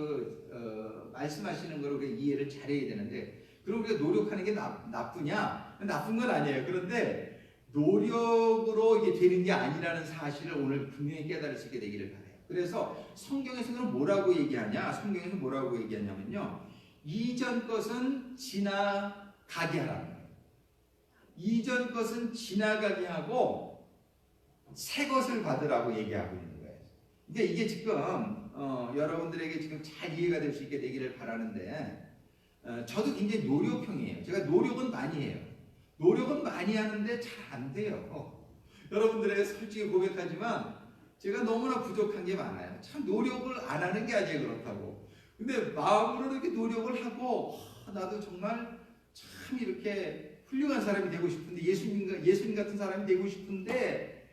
말씀하시는 걸 우리가 이해를 잘해야 되는데, 그럼 우리가 노력하는 게 나쁘냐? 나쁜 건 아니에요. 그런데 노력으로 이게 되는 게 아니라는 사실을 오늘 분명히 깨달을 수 있게 되기를 바라요. 그래서 성경에서는 뭐라고 얘기하냐면요. 이전 것은 지나가게 하라는 거예요. 이전 것은 지나가게 하고 새 것을 받으라고 얘기하고 있는 거예요. 그러니까 이게 지금 여러분들에게 지금 잘 이해가 될 수 있게 되기를 바라는데, 저도 굉장히 노력형이에요. 제가 노력은 많이 해요. 노력은 많이 하는데 잘 안 돼요. 여러분들에게 솔직히 고백하지만 제가 너무나 부족한 게 많아요. 참 노력을 안 하는 게 아니에요. 그렇다고. 근데 마음으로 이렇게 노력을 하고 나도 정말 참 이렇게 훌륭한 사람이 되고 싶은데 예수님 같은 사람이 되고 싶은데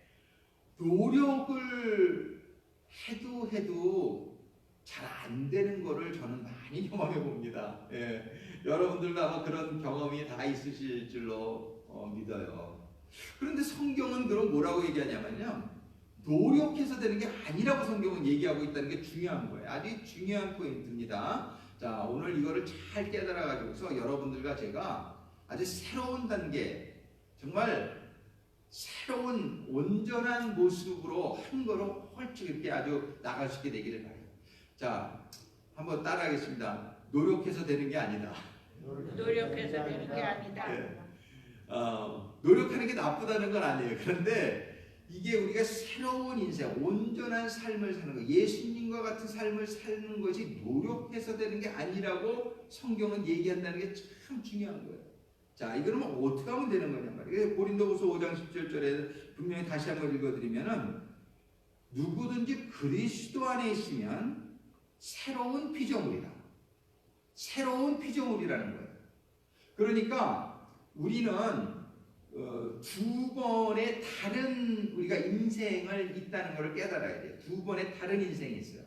노력을 해도 잘 안 되는 거를 저는 많이 경험해 봅니다. 여러분들도 아마 그런 경험이 다 있으실 줄로 믿어요. 그런데 성경은 그럼 뭐라고 얘기하냐면요. 노력해서 되는 게 아니라고 성경은 얘기하고 있다는 게 중요한 거예요. 아주 중요한 포인트입니다. 자, 오늘 이거를 잘 깨달아가지고서 여러분들과 제가 아주 새로운 단계, 정말 새로운 온전한 모습으로 한 걸음 헐쭉 이렇게 아주 나갈 수 있게 되기를 바라요. 자, 한번 따라하겠습니다. 노력해서 되는 게 아니다. 노력해서 되는 게 아니다. 노력하는 게 나쁘다는 건 아니에요. 그런데 이게 우리가 새로운 인생, 온전한 삶을 사는 거, 예수님 하나님과 같은 삶을 사는 것이 노력해서 되는 게 아니라고 성경은 얘기한다는 게 참 중요한 거예요. 자, 이거는 어떻게 하면 되는 거냐 말이에요. 고린도후서 5장 17절에 분명히 다시 한번 읽어드리면은 누구든지 그리스도 안에 있으면 새로운 피조물이다. 새로운 피조물이라는 거예요. 그러니까 우리는 두 번의 다른 우리가 인생을 있다는 것을 깨달아야 돼요. 두 번의 다른 인생이 있어요.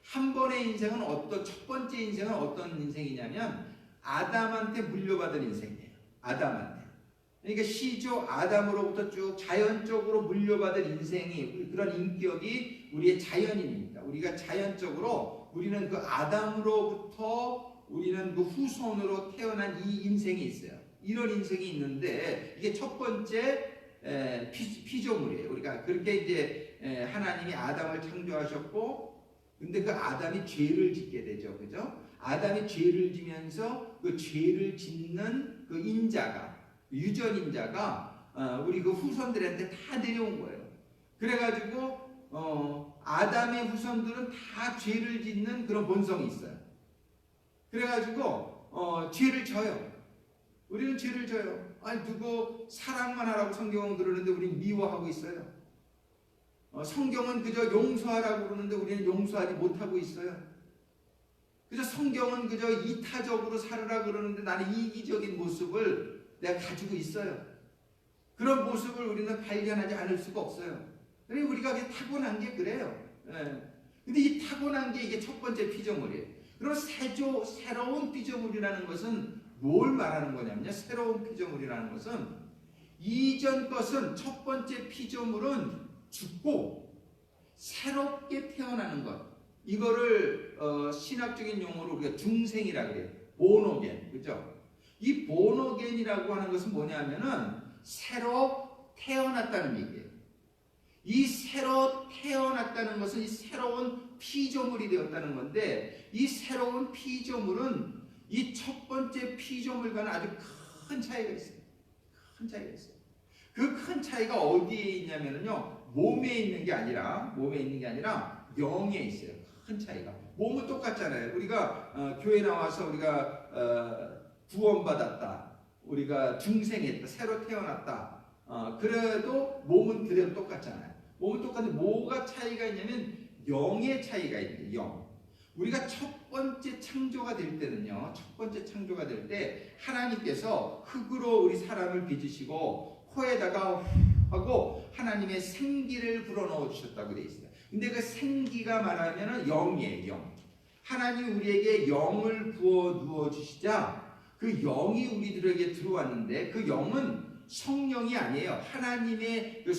한 번의 인생은 첫 번째 인생은 어떤 인생이냐면 아담한테 물려받은 인생이에요. 아담한테. 그러니까 시조 아담으로부터 쭉 자연적으로 물려받은 인생이 그런 인격이 우리의 자연인입니다. 우리가 자연적으로 우리는 그 아담으로부터 우리는 그 후손으로 태어난 이 인생이 있어요. 이런 인생이 있는데 이게 첫 번째 피조물이에요. 우리가 그렇게 이제 하나님이 아담을 창조하셨고, 근데 그 아담이 죄를 짓게 되죠, 그죠? 아담이 죄를 지면서 그 죄를 짓는 그 인자가 유전인자가 우리 그 후손들한테 다 내려온 거예요. 그래가지고 아담의 후손들은 다 죄를 짓는 그런 본성이 있어요. 그래가지고 죄를 져요. 우리는 죄를 져요. 아니 누구 사랑만 하라고 성경은 그러는데 우리는 미워하고 있어요. 성경은 그저 용서하라고 그러는데 우리는 용서하지 못하고 있어요. 그저 성경은 그저 이타적으로 살으라 그러는데 나는 이기적인 모습을 내가 가지고 있어요. 그런 모습을 우리는 발견하지 않을 수가 없어요. 그러니까 우리가 그게 타고난 게 그래요. 근데 이 타고난 게 이게 첫 번째 피조물이에요. 그럼 새로운 피조물이라는 것은 뭘 말하는 거냐면요. 새로운 피조물이라는 것은 이전 것은 첫 번째 피조물은 죽고 새롭게 태어나는 것. 이거를 신학적인 용어로 우리가 중생이라 그래요. 본어겐, 그죠? 이 본어겐이라고 하는 것은 뭐냐면은 새로 태어났다는 얘기예요. 이 새로 태어났다는 것은 이 새로운 피조물이 되었다는 건데, 이 새로운 피조물은 이 첫 번째 피조물과는 아주 큰 차이가 있어요. 큰 차이가 있어요. 그 큰 차이가 어디에 있냐면요, 몸에 있는 게 아니라 영에 있어요. 큰 차이가. 몸은 똑같잖아요. 우리가 교회 나와서 우리가 구원받았다, 우리가 중생했다, 새로 태어났다. 그래도 몸은 그대로 똑같잖아요. 몸은 똑같은데 뭐가 차이가 있냐면 영의 차이가 있는 영. 우리가 첫 번째 창조가 될 때는요, 첫 번째 창조가 될 때 하나님께서 흙으로 우리 사람을 빚으시고 코에다가 하고 하나님의 생기를 불어넣어 주셨다고 되어 있어요. 근데 그 생기가 말하면은 영이에요, 영. 하나님이 우리에게 영을 부어 누워 주시자 그 영이 우리들에게 들어왔는데 그 영은 성령이 아니에요. 하나님의 그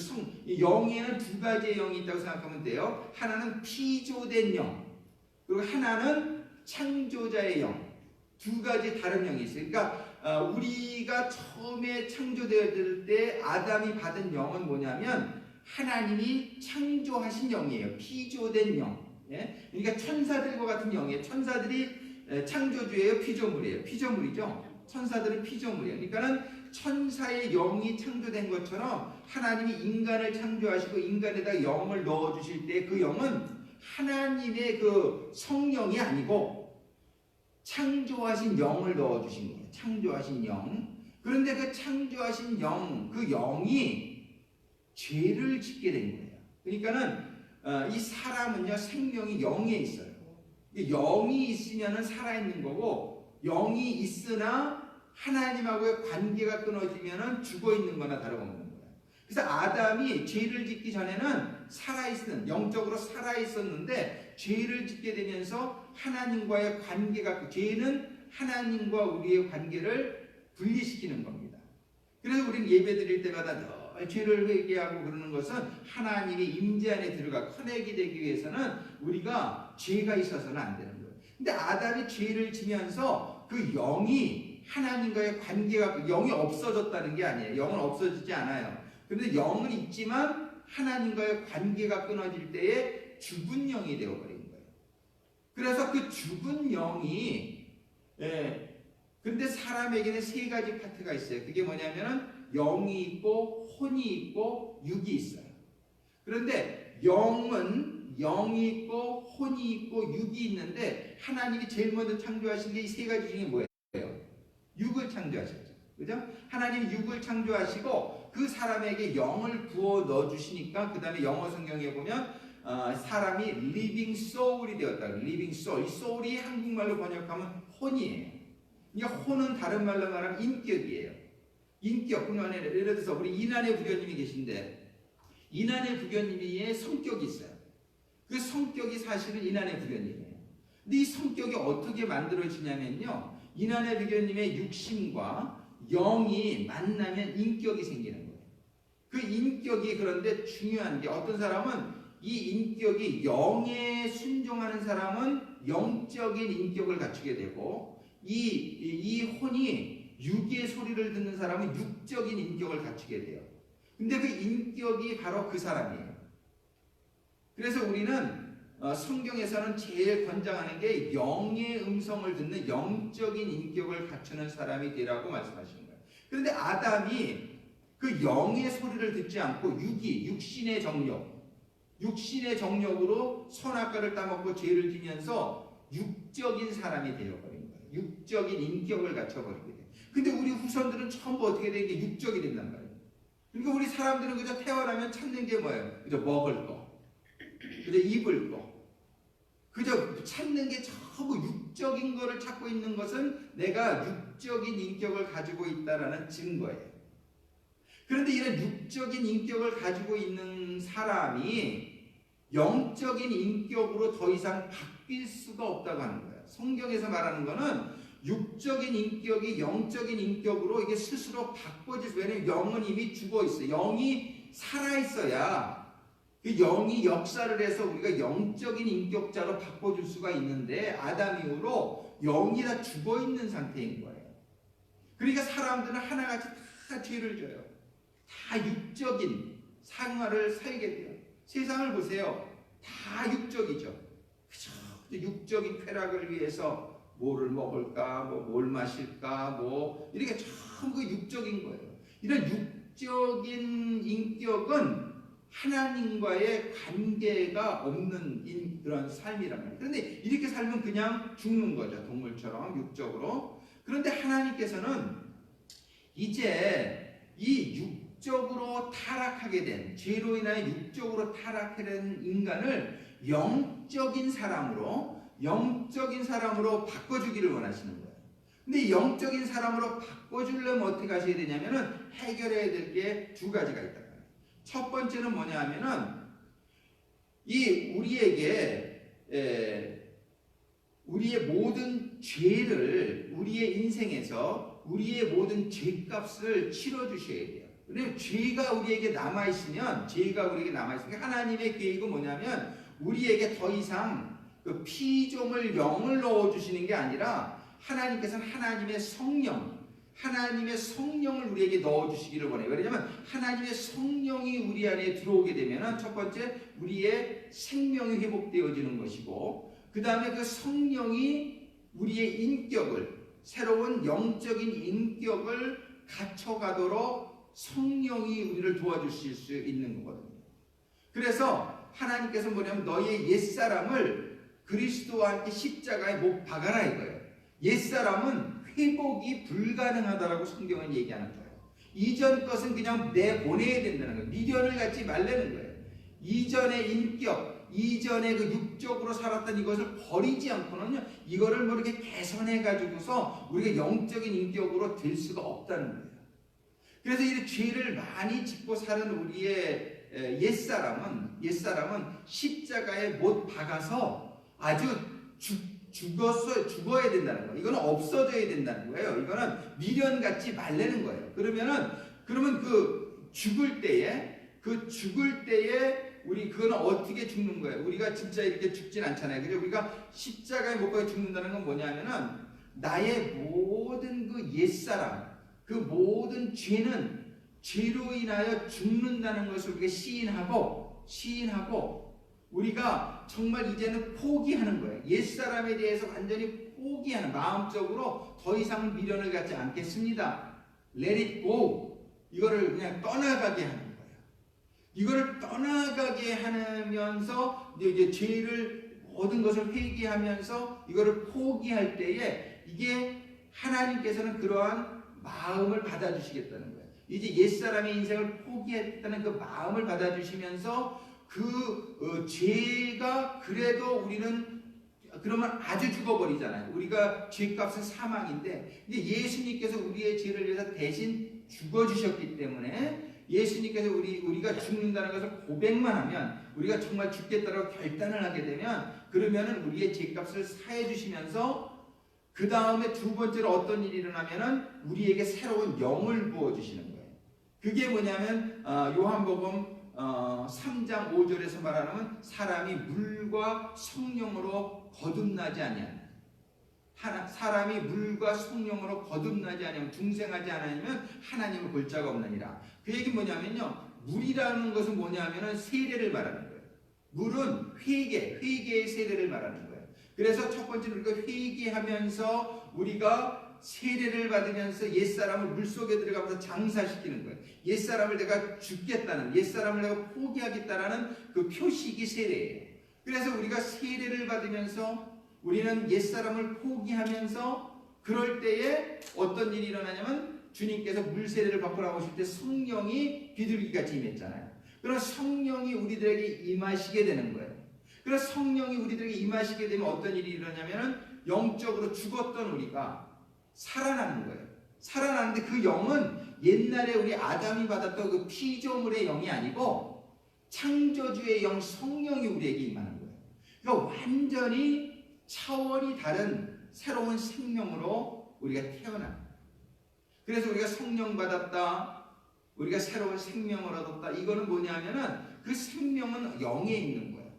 영에는 두 가지의 영이 있다고 생각하면 돼요. 하나는 피조된 영, 그리고 하나는 창조자의 영. 두 가지 다른 영이 있어요. 그러니까 우리가 처음에 창조되었을 때 아담이 받은 영은 뭐냐면 하나님이 창조하신 영이에요. 피조된 영. 예? 그러니까 천사들과 같은 영이에요. 천사들이 창조주예요, 피조물이에요. 피조물이죠. 천사들은 피조물이에요. 그러니까는 천사의 영이 창조된 것처럼 하나님이 인간을 창조하시고 인간에다 영을 넣어 주실 때 그 영은 하나님의 그 성령이 아니고 창조하신 영을 넣어 주신 거예요. 창조하신 영. 그런데 그 창조하신 영, 그 영이 죄를 짓게 된 거예요. 그러니까는 이 사람은요, 생명이 영에 있어요. 영이 있으면은 살아있는 거고, 영이 있으나 하나님하고의 관계가 끊어지면은 죽어 있는 거나 다름없는 거예요. 그래서 아담이 죄를 짓기 전에는 살아있는, 영적으로 살아있었는데 죄를 짓게 되면서 하나님과의 관계가, 죄는 하나님과 우리의 관계를 분리시키는 겁니다. 그래서 우리는 예배 드릴 때마다 죄를 회개하고 그러는 것은 하나님의 임재 안에 들어가 커넥이 되기 위해서는 우리가 죄가 있어서는 안 되는 거예요. 근데 아담이 죄를 지면서 그 영이 하나님과의 관계가, 영이 없어졌다는 게 아니에요. 영은 없어지지 않아요. 그런데 영은 있지만 하나님과의 관계가 끊어질 때에 죽은 영이 되어버린 거예요. 그래서 그 죽은 영이, 근데 사람에게는 세 가지 파트가 있어요. 그게 뭐냐면은 영이 있고 혼이 있고 육이 있어요. 그런데 영은 영이 있고 혼이 있고 육이 있는데 하나님이 제일 먼저 창조하신 게 이 세 가지 중에 뭐예요? 육을 창조하셨죠. 그죠? 하나님이 육을 창조하시고 그 사람에게 영을 부어 넣어 주시니까 그 다음에 영어 성경에 보면 사람이 living soul이 되었다. living soul. 이 soul이 한국말로 번역하면 혼이에요. 그러니까 혼은 다른 말로 말하면 인격이에요. 인격. 예를 들어서 우리 이난의 부교님이 계신데 이난의 부교님의 성격이 있어요. 그 성격이 사실은 이난의 부교님이에요. 근데 이 성격이 어떻게 만들어지냐면요. 이난의 부교님의 육신과 영이 만나면 인격이 생기는 거예요. 그 인격이 그런데 중요한 게 어떤 사람은 이 인격이 영에 순종하는 사람은 영적인 인격을 갖추게 되고 이 혼이 육의 소리를 듣는 사람은 육적인 인격을 갖추게 돼요. 근데 그 인격이 바로 그 사람이에요. 그래서 우리는 성경에서는 제일 권장하는 게 영의 음성을 듣는 영적인 인격을 갖추는 사람이 되라고 말씀하시는 거예요. 그런데 아담이 그 영의 소리를 듣지 않고 육신의 정욕으로 선악과를 따먹고 죄를 지면서 육적인 사람이 되어버린 거예요. 육적인 인격을 갖춰버리게 돼요. 근데 우리 후손들은 전부 어떻게 된 게 육적이 된단 말이에요. 그러니까 우리 사람들은 그저 태어나면 찾는 게 뭐예요? 그저 먹을 거, 그저 입을 거, 그저 찾는 게 전부 육적인 거를 찾고 있는 것은 내가 육적인 인격을 가지고 있다라는 증거예요. 그런데 이런 육적인 인격을 가지고 있는 사람이 영적인 인격으로 더 이상 바뀔 수가 없다고 하는 거예요. 성경에서 말하는 거는 육적인 인격이 영적인 인격으로 이게 스스로 바꿔질 수, 왜냐하면 영은 이미 죽어 있어요. 영이 살아 있어야 그 영이 역사를 해서 우리가 영적인 인격자로 바꿔줄 수가 있는데 아담 이후로 영이 다 죽어 있는 상태인 거예요. 그러니까 사람들은 하나같이 다 죄를 져요. 다 육적인 생활을 살게 돼요. 세상을 보세요. 다 육적이죠. 그죠? 육적인 쾌락을 위해서 뭐를 먹을까, 뭘 마실까, 이렇게 전부 육적인 거예요. 이런 육적인 인격은 하나님과의 관계가 없는 그런 삶이란 말이에요. 그런데 이렇게 살면 그냥 죽는 거죠. 동물처럼 육적으로. 그런데 하나님께서는 이제 이 육적으로 타락하게 된, 죄로 인하여 육적으로 타락하게 된 인간을 영적인 사람으로 바꿔주기를 원하시는 거예요. 근데 영적인 사람으로 바꿔주려면 어떻게 하셔야 되냐면은 해결해야 될 게 두 가지가 있다. 첫 번째는 뭐냐 하면은 이 우리의 모든 죄를, 우리의 인생에서 우리의 모든 죄값을 치러주셔야 돼요. 그리고 죄가 우리에게 남아있으면 하나님의 계획은 뭐냐면 우리에게 더 이상 그 피조물 영을 넣어주시는 게 아니라 하나님께서는 하나님의 성령을 우리에게 넣어주시기를 원해요. 왜냐하면 하나님의 성령이 우리 안에 들어오게 되면 첫 번째 우리의 생명이 회복되어지는 것이고 그 다음에 그 성령이 우리의 인격을, 새로운 영적인 인격을 갖춰가도록 성령이 우리를 도와주실 수 있는 거거든요. 그래서 하나님께서 뭐냐면 너희의 옛사람을 그리스도와 함께 십자가에 못 박아라 이거예요. 옛사람은 회복이 불가능하다라고 성경은 얘기하는 거예요. 이전 것은 그냥 내보내야 된다는 거예요. 미련을 갖지 말라는 거예요. 이전의 인격, 이전의 그 육적으로 살았던 이것을 버리지 않고는요, 이거를 이렇게 개선해가지고서 우리가 영적인 인격으로 될 수가 없다는 거예요. 그래서 이 죄를 많이 짓고 사는 우리의 옛사람은 십자가에 못 박아서 아주 죽어야 된다는 거예요. 이거는 없어져야 된다는 거예요. 이거는 미련 갖지 말라는 거예요. 그러면 그 죽을 때에 우리 그거는 어떻게 죽는 거예요? 우리가 진짜 이렇게 죽진 않잖아요. 그죠? 우리가 십자가에 못 박아 죽는다는 건 뭐냐면은 나의 모든 그 옛사람, 그 모든 죄는 죄로 인하여 죽는다는 것을 우리가 시인하고 우리가 정말 이제는 포기하는 거예요. 옛사람에 대해서 완전히 포기하는, 마음적으로 더 이상 미련을 갖지 않겠습니다. Let it go. 이거를 그냥 떠나가게 하는 거예요. 이거를 떠나가게 하면서 이제 죄를 모든 것을 회개하면서 이거를 포기할 때에 이게 하나님께서는 그러한 마음을 받아주시겠다는 거예요. 이제 옛사람의 인생을 포기했다는 그 마음을 받아주시면서 그 죄가 그래도 우리는 그러면 아주 죽어버리잖아요. 우리가 죄값은 사망인데 이제 예수님께서 우리의 죄를 위해서 대신 죽어주셨기 때문에 예수님께서 우리가 죽는다는 것을 고백만 하면 우리가 정말 죽겠다고 결단을 하게 되면 그러면은 우리의 죄값을 사해 주시면서 그 다음에 두 번째로 어떤 일이 일어나면은 우리에게 새로운 영을 부어 주시는 거예요. 그게 뭐냐면 요한복음 3장 5절에서 말하는 사람이 물과 성령으로 거듭나지 아니하면 사람이 물과 성령으로 거듭나지 아니하면 중생하지 않으면 하나님을 볼 자가 없느니라. 그 얘기 뭐냐면요, 물이라는 것은 뭐냐면은 세례를 말하는 거예요. 물은 회개의 세례를 말하는 거예요. 그래서 첫 번째로 우리가 회개하면서 우리가 세례를 받으면서 옛사람을 물속에 들어가면서 장사시키는 거예요. 옛사람을 내가 죽겠다는, 옛사람을 내가 포기하겠다라는 그 표식이 세례예요. 그래서 우리가 세례를 받으면서 우리는 옛사람을 포기하면서 그럴 때에 어떤 일이 일어나냐면 주님께서 물세례를 받고 나오실 때 성령이 비둘기같이 임했잖아요. 그런 성령이 우리들에게 임하시게 되는 거예요. 그래서 성령이 우리들에게 임하시게 되면 어떤 일이 일어나냐면 영적으로 죽었던 우리가 살아나는 거예요. 살아나는데 그 영은 옛날에 우리 아담이 받았던 그 피조물의 영이 아니고 창조주의 영 성령이 우리에게 임하는 거예요. 그러니까 완전히 차원이 다른 새로운 생명으로 우리가 태어납니다. 그래서 우리가 성령 받았다, 우리가 새로운 생명을 얻었다. 이거는 뭐냐면은 그 생명은 영에 있는 거예요.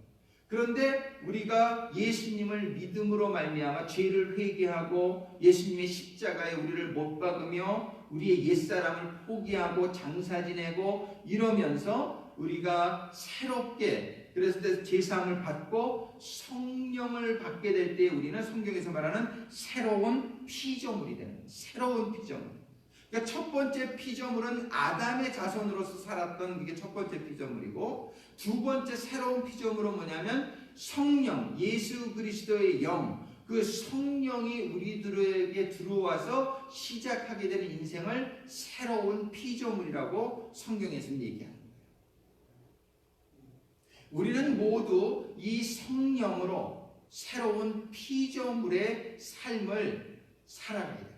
그런데 우리가 예수님을 믿음으로 말미암아 죄를 회개하고 예수님의 십자가에 우리를 못 박으며 우리의 옛사람을 포기하고 장사 지내고 이러면서 우리가 새롭게 그래서 제사함을 받고 성령을 받게 될 때 우리는 성경에서 말하는 새로운 피조물이 되는 거예요. 새로운 피조물. 그러니까 첫 번째 피조물은 아담의 자손으로서 살았던 게 첫 번째 피조물이고 두 번째 새로운 피조물은 뭐냐면 성령, 예수 그리스도의 영, 그 성령이 우리들에게 들어와서 시작하게 되는 인생을 새로운 피조물이라고 성경에서는 얘기합니다. 우리는 모두 이 성령으로 새로운 피조물의 삶을 살아가야 돼요.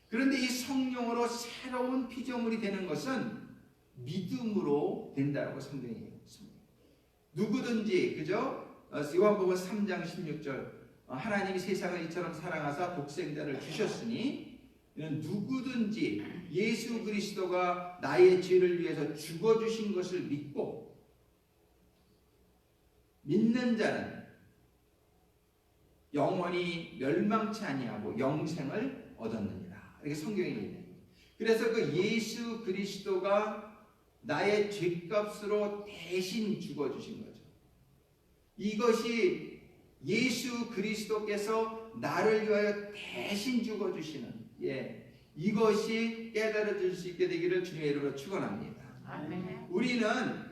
그런데 이 성령으로 새로운 피조물이 되는 것은 믿음으로 된다고 성경이 얘기합니다. 누구든지 그죠? 요한복음 3장 16절 하나님이 세상을 이처럼 사랑하사 독생자를 주셨으니 누구든지 예수 그리스도가 나의 죄를 위해서 죽어주신 것을 믿고 믿는 자는 영원히 멸망치 아니하고 영생을 얻었느니라. 이렇게 성경이 얘기해요. 그래서 그 예수 그리스도가 나의 죄값으로 대신 죽어주신 거죠. 이것이 예수 그리스도께서 나를 위하여 대신 죽어주시는 이것이 깨달아질 수 있게 되기를 주님의 이름으로 축원합니다. 아멘. 우리는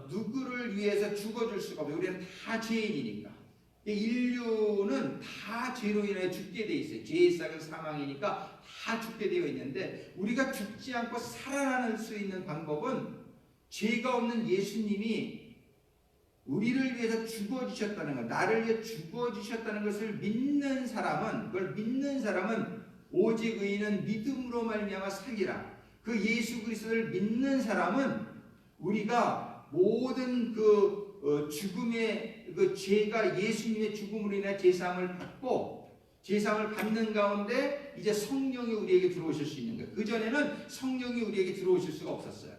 누구를 위해서 죽어줄 수가 없어요. 우리는 다 죄인이니까. 인류는 다 죄로 인해 죽게 돼 있어요. 죄의 싹은 사망이니까 다 죽게 되어 있는데 우리가 죽지 않고 살아날 수 있는 방법은 죄가 없는 예수님이 우리를 위해서 죽어주셨다는 것, 나를 위해 죽어주셨다는 것을 믿는 사람은, 그걸 믿는 사람은 오직 의인은 믿음으로 말미암아 살리라. 그 예수 그리스도를 믿는 사람은 우리가 모든 죽음의 그 죄가 예수님의 죽음으로 인해 제사함을 받고 제사함을 받는 가운데 이제 성령이 우리에게 들어오실 수 있는 거예요. 그전에는 성령이 우리에게 들어오실 수가 없었어요.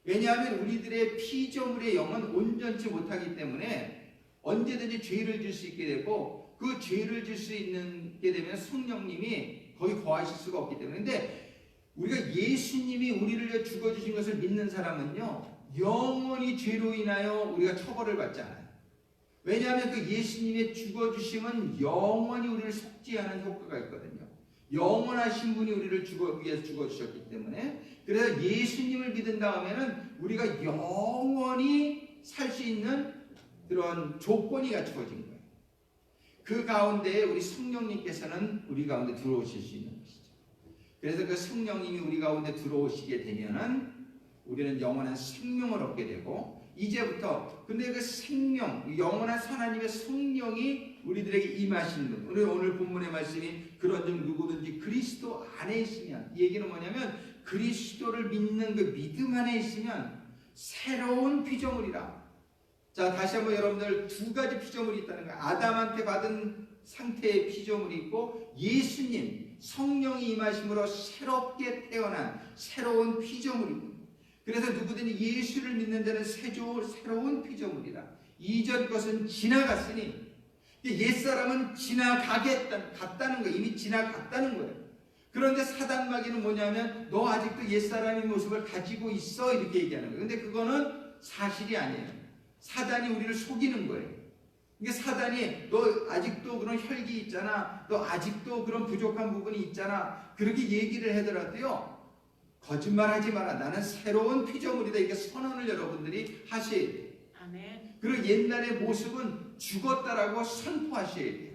왜냐하면 우리들의 피조물의 영은 온전치 못하기 때문에 언제든지 죄를 질 수 있게 되고 그 죄를 질 수 있게 되면 성령님이 거기 거하실 수가 없기 때문에 근데 우리가 예수님이 우리를 위해 죽어주신 것을 믿는 사람은요 영원히 죄로 인하여 우리가 처벌을 받지 않아요. 왜냐하면 그 예수님의 죽어주심은 영원히 우리를 속죄하는 효과가 있거든요. 영원하신 분이 우리를 위해서 죽어주셨기 때문에, 그래서 예수님을 믿은 다음에는 우리가 영원히 살 수 있는 그런 조건이 갖추어진 거예요. 그 가운데 우리 성령님께서는 우리 가운데 들어오실 수 있는 것이죠. 그래서 그 성령님이 우리 가운데 들어오시게 되면은 우리는 영원한 생명을 얻게 되고, 이제부터 근데 그 생명, 영원한 하나님의 성령이 우리들에게 임하시는 것. 오늘 본문의 말씀이 그런즉 누구든지 그리스도 안에 있으면, 이 얘기는 뭐냐면 그리스도를 믿는 그 믿음 안에 있으면 새로운 피조물이라. 자, 다시 한번 여러분들, 두 가지 피조물이 있다는 거예요. 아담한테 받은 상태의 피조물이 있고, 예수님 성령이 임하심으로 새롭게 태어난 새로운 피조물입니다. 그래서 누구든지 예수를 믿는 자는 새로운 피조물이라. 이전 것은 지나갔으니, 옛사람은 갔다는 거예요. 이미 지나갔다는 거예요. 그런데 사단 마귀는 뭐냐면 너 아직도 옛사람의 모습을 가지고 있어, 이렇게 얘기하는 거예요. 근데 그거는 사실이 아니에요. 사단이 우리를 속이는 거예요. 그러니까 사단이 너 아직도 그런 혈기 있잖아, 너 아직도 그런 부족한 부분이 있잖아, 그렇게 얘기를 하더라도요, 거짓말하지 마라. 나는 새로운 피조물이다. 이게 선언을 여러분들이 하셔야 돼요. 아멘. 그리고 옛날의 모습은 죽었다라고 선포하셔야 돼요.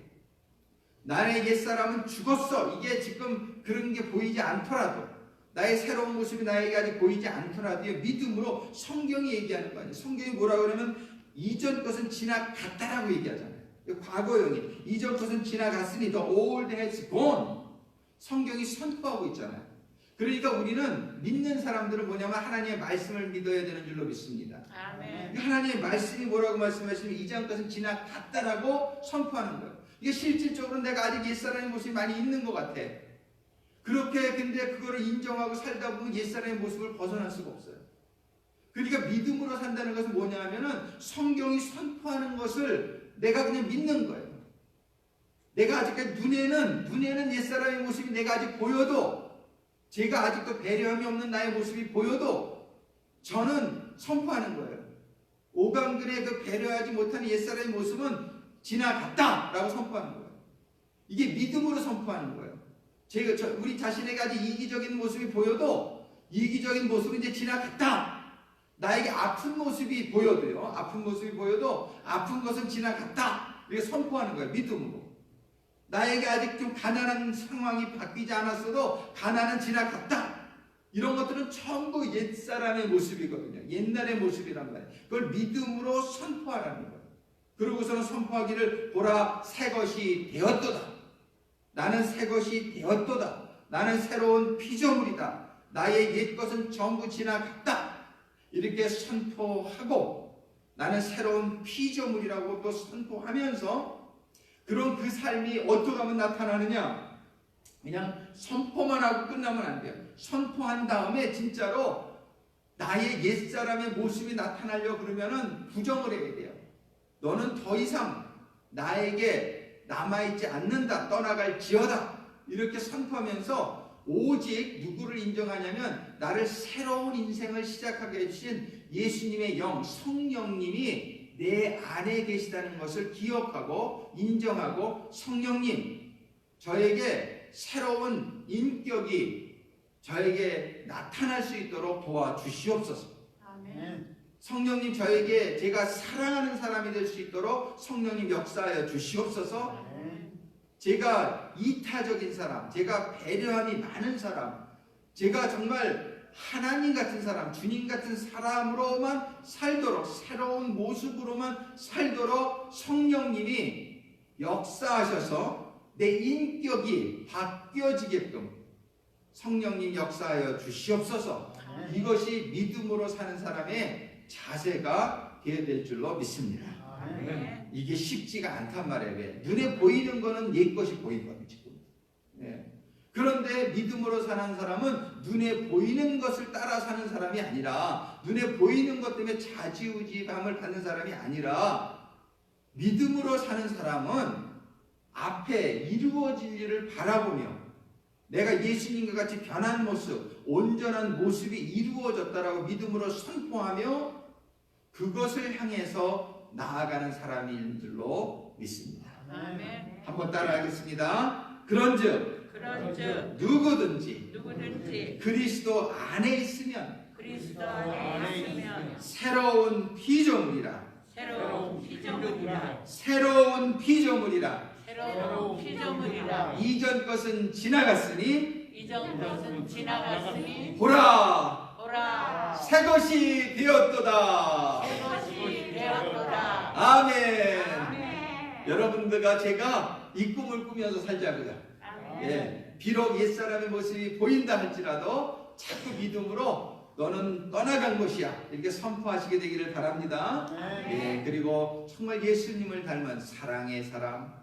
나의 옛사람은 죽었어. 이게 지금 그런 게 보이지 않더라도, 나의 새로운 모습이 나에게 아직 보이지 않더라도 믿음으로 성경이 얘기하는 거 아니에요. 성경이 뭐라고 그러면 이전 것은 지나갔다라고 얘기하잖아요. 과거형이 이전 것은 지나갔으니 the old has gone. 성경이 선포하고 있잖아요. 그러니까 우리는 믿는 사람들은 뭐냐면 하나님의 말씀을 믿어야 되는 줄로 믿습니다. 아멘. 하나님의 말씀이 뭐라고 말씀하시면 이전 것은 지나갔다라고 선포하는 거예요. 이게 실질적으로 내가 아직 옛사람의 모습이 많이 있는 것 같아. 그렇게 근데 그거를 인정하고 살다 보면 옛사람의 모습을 벗어날 수가 없어요. 그러니까 믿음으로 산다는 것은 뭐냐 하면은 성경이 선포하는 것을 내가 그냥 믿는 거예요. 내가 아직까지 눈에는 옛사람의 모습이 내가 아직 보여도, 제가 아직도 배려함이 없는 나의 모습이 보여도 저는 선포하는 거예요. 오강근의 그 배려하지 못하는 옛사람의 모습은 지나갔다라고 선포하는 거예요. 이게 믿음으로 선포하는 거예요. 우리 자신에게 아직 이기적인 모습이 보여도 이기적인 모습은 이제 지나갔다. 나에게 아픈 모습이 보여도요. 아픈 모습이 보여도 아픈 것은 지나갔다. 이렇게 선포하는 거예요. 믿음으로. 나에게 아직 좀 가난한 상황이 바뀌지 않았어도 가난은 지나갔다. 이런 것들은 전부 옛사람의 모습이거든요. 옛날의 모습이란 말이에요. 그걸 믿음으로 선포하라는 거예요. 그러고서는 선포하기를 보라 새 것이 되었도다. 나는 새 것이 되었도다. 나는 새로운 피조물이다. 나의 옛 것은 전부 지나갔다. 이렇게 선포하고 나는 새로운 피조물이라고 또 선포하면서, 그런 그 삶이 어떻게 하면 나타나느냐? 그냥 선포만 하고 끝나면 안 돼요. 선포한 다음에 진짜로 나의 옛사람의 모습이 나타나려고 그러면은 부정을 해야 돼요. 너는 더 이상 나에게 남아있지 않는다. 떠나갈 지어다. 이렇게 선포하면서 오직 누구를 인정하냐면 나를 새로운 인생을 시작하게 해주신 예수님의 영, 성령님이 내 안에 계시다는 것을 기억하고 인정하고, 성령님, 저에게 새로운 인격이 저에게 나타날 수 있도록 도와주시옵소서. 아멘. 성령님, 저에게 제가 사랑하는 사람이 될 수 있도록 성령님 역사하여 주시옵소서. 제가 이타적인 사람, 제가 배려함이 많은 사람, 제가 정말 하나님 같은 사람, 주님 같은 사람으로만 살도록, 새로운 모습으로만 살도록 성령님이 역사하셔서 내 인격이 바뀌어지게끔 성령님 역사하여 주시옵소서. 이것이 믿음으로 사는 사람의 자세가 되어야 될 줄로 믿습니다. 아멘. 이게 쉽지가 않단 말이에요. 왜? 눈에 보이는 거는 옛 것이 보이거든요, 지금. 네. 그런데 믿음으로 사는 사람은 눈에 보이는 것을 따라 사는 사람이 아니라, 눈에 보이는 것 때문에 좌지우지감을 받는 사람이 아니라, 믿음으로 사는 사람은 앞에 이루어질 일을 바라보며 내가 예수님과 같이 변한 모습, 온전한 모습이 이루어졌다라고 믿음으로 선포하며 그것을 향해서 나아가는 사람인 줄로 믿습니다. 아멘. 한번 따라하겠습니다. 그런즉 그런즉 누구든지 그리스도 안에 있으면 그리스도 안에 있으면 새로운 피조물이라. 새로운 피조물이라. 새로운 피조물이라. 새로운 피조물이라. 이전 것은 지나갔으니 이전 것은 지나갔으니 보라 보라 새 것이 되었도다. 새 것이 되었도다. 아멘. 아멘. 여러분들과 제가 이 꿈을 꾸면서 살자고요. 아멘. 예, 비록 옛사람의 모습이 보인다 할지라도 자꾸 믿음으로 너는 떠나간 것이야 이렇게 선포하시게 되기를 바랍니다. 예, 그리고 정말 예수님을 닮은 사랑의 사람,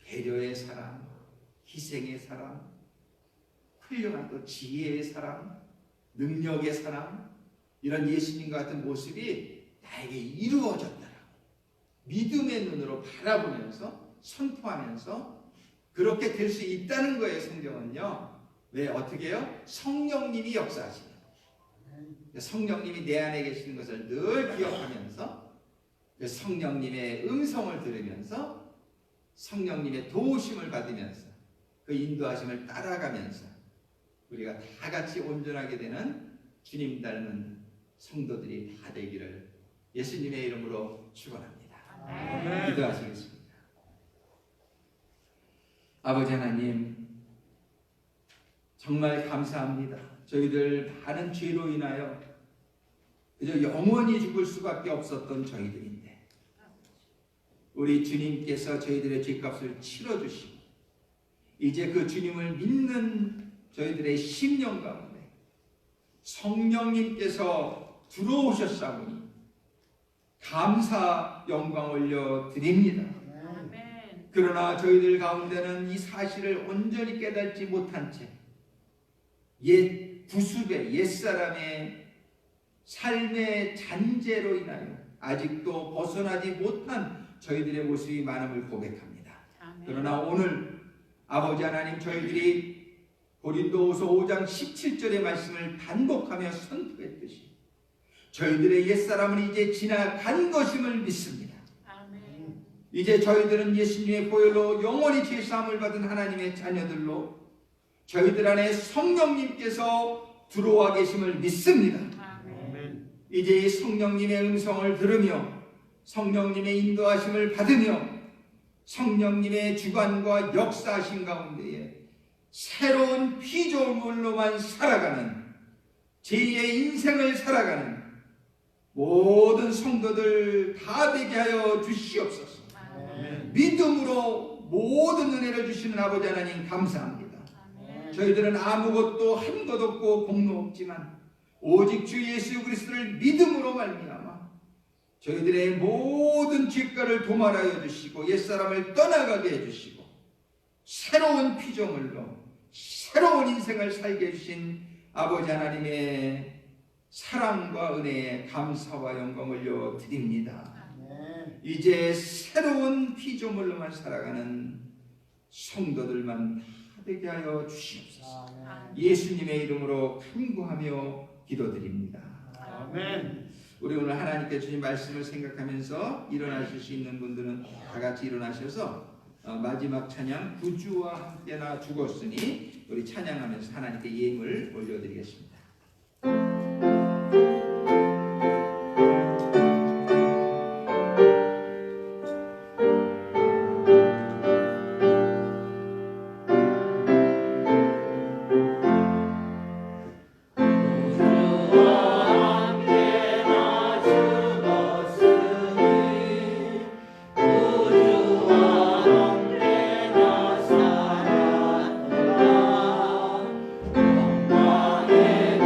배려의 사람, 희생의 사람, 훌륭한 또 지혜의 사람, 능력의 사람, 이런 예수님과 같은 모습이 나에게 이루어졌다라고 믿음의 눈으로 바라보면서 선포하면서 그렇게 될 수 있다는 거예요. 성경은요. 왜 어떻게 해요? 성령님이 역사하시는 성령님이 내 안에 계시는 것을 늘 기억하면서 성령님의 음성을 들으면서 성령님의 도우심을 받으면서 그 인도하심을 따라가면서 우리가 다 같이 온전하게 되는 주님 닮은 성도들이 다 되기를 예수님의 이름으로 축원합니다. 기도하시겠습니다. 아버지 하나님, 정말 감사합니다. 저희들 많은 죄로 인하여 그저 영원히 죽을 수밖에 없었던 저희들인데 우리 주님께서 저희들의 죄값을 치러주시고 이제 그 주님을 믿는 저희들의 심령 가운데 성령님께서 들어오셨사오니 감사 영광 올려 드립니다. 그러나 저희들 가운데는 이 사실을 온전히 깨닫지 못한 채 옛 구습의 옛사람의 삶의 잔재로 인하여 아직도 벗어나지 못한 저희들의 모습이 많음을 고백합니다. 그러나 오늘 아버지 하나님, 저희들이 고린도후서 5장 17절의 말씀을 반복하며 선포했듯이 저희들의 옛사람은 이제 지나간 것임을 믿습니다. 이제 저희들은 예수님의 보혈로 영원히 죄사함을 받은 하나님의 자녀들로 저희들 안에 성령님께서 들어와 계심을 믿습니다. 이제 이 성령님의 음성을 들으며 성령님의 인도하심을 받으며 성령님의 주관과 역사하심 가운데에 새로운 피조물로만 살아가는 제2의 인생을 살아가는 모든 성도들 다 되게 하여 주시옵소서. 믿음으로 모든 은혜를 주시는 아버지 하나님 감사합니다. 저희들은 아무것도 한 것 없고 공로 없지만 오직 주 예수 그리스도를 믿음으로 말미암아 저희들의 모든 죄가를 도말하여 주시고 옛사람을 떠나가게 해주시고 새로운 피조물로 새로운 인생을 살게 해주신 아버지 하나님의 사랑과 은혜에 감사와 영광을 올려 드립니다. 이제 새로운 피조물로만 살아가는 성도들만 다 되게 하여 주시옵소서. 예수님의 이름으로 간구하며 기도드립니다. 아멘. 우리 오늘 하나님께 주신 말씀을 생각하면서 일어나실 수 있는 분들은 다 같이 일어나셔서 마지막 찬양 구주와 함께나 죽었으니 우리 찬양하면서 하나님께 예물 올려드리겠습니다. 영광의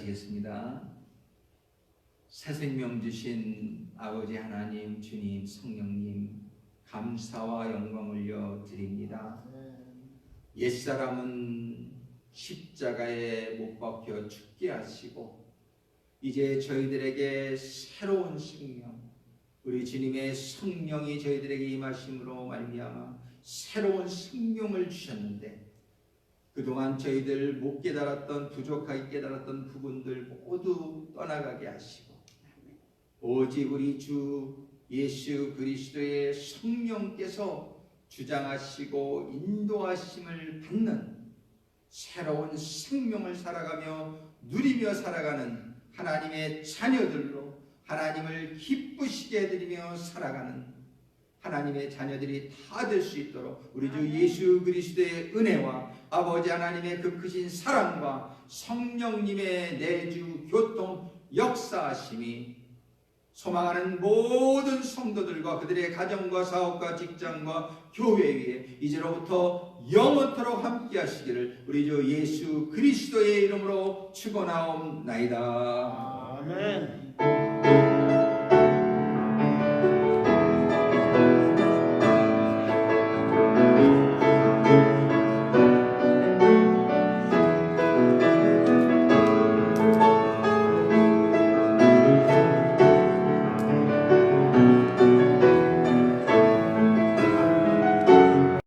기도하시겠습니다. 새 생명 주신 아버지 하나님, 주님, 성령님, 감사와 영광을 올려드립니다. 옛사람은 십자가에 못 박혀 죽게 하시고 이제 저희들에게 새로운 생명, 우리 주님의 성령이 저희들에게 임하심으로 말미암아 새로운 생명을 주셨는데 그동안 저희들 못 깨달았던, 부족하게 깨달았던 부분들 모두 떠나가게 하시고 오직 우리 주 예수 그리스도의 성령께서 주장하시고 인도하심을 받는 새로운 생명을 살아가며 누리며 살아가는 하나님의 자녀들로 하나님을 기쁘시게 해드리며 살아가는 하나님의 자녀들이 다 될 수 있도록 우리 주 예수 그리스도의 은혜와 아버지 하나님의 그 크신 사랑과 성령님의 내주 교통 역사하심이 소망하는 모든 성도들과 그들의 가정과 사업과 직장과 교회 위에 이제로부터 영원토록 함께 하시기를 우리 주 예수 그리스도의 이름으로 축원하옵나이다. 아멘.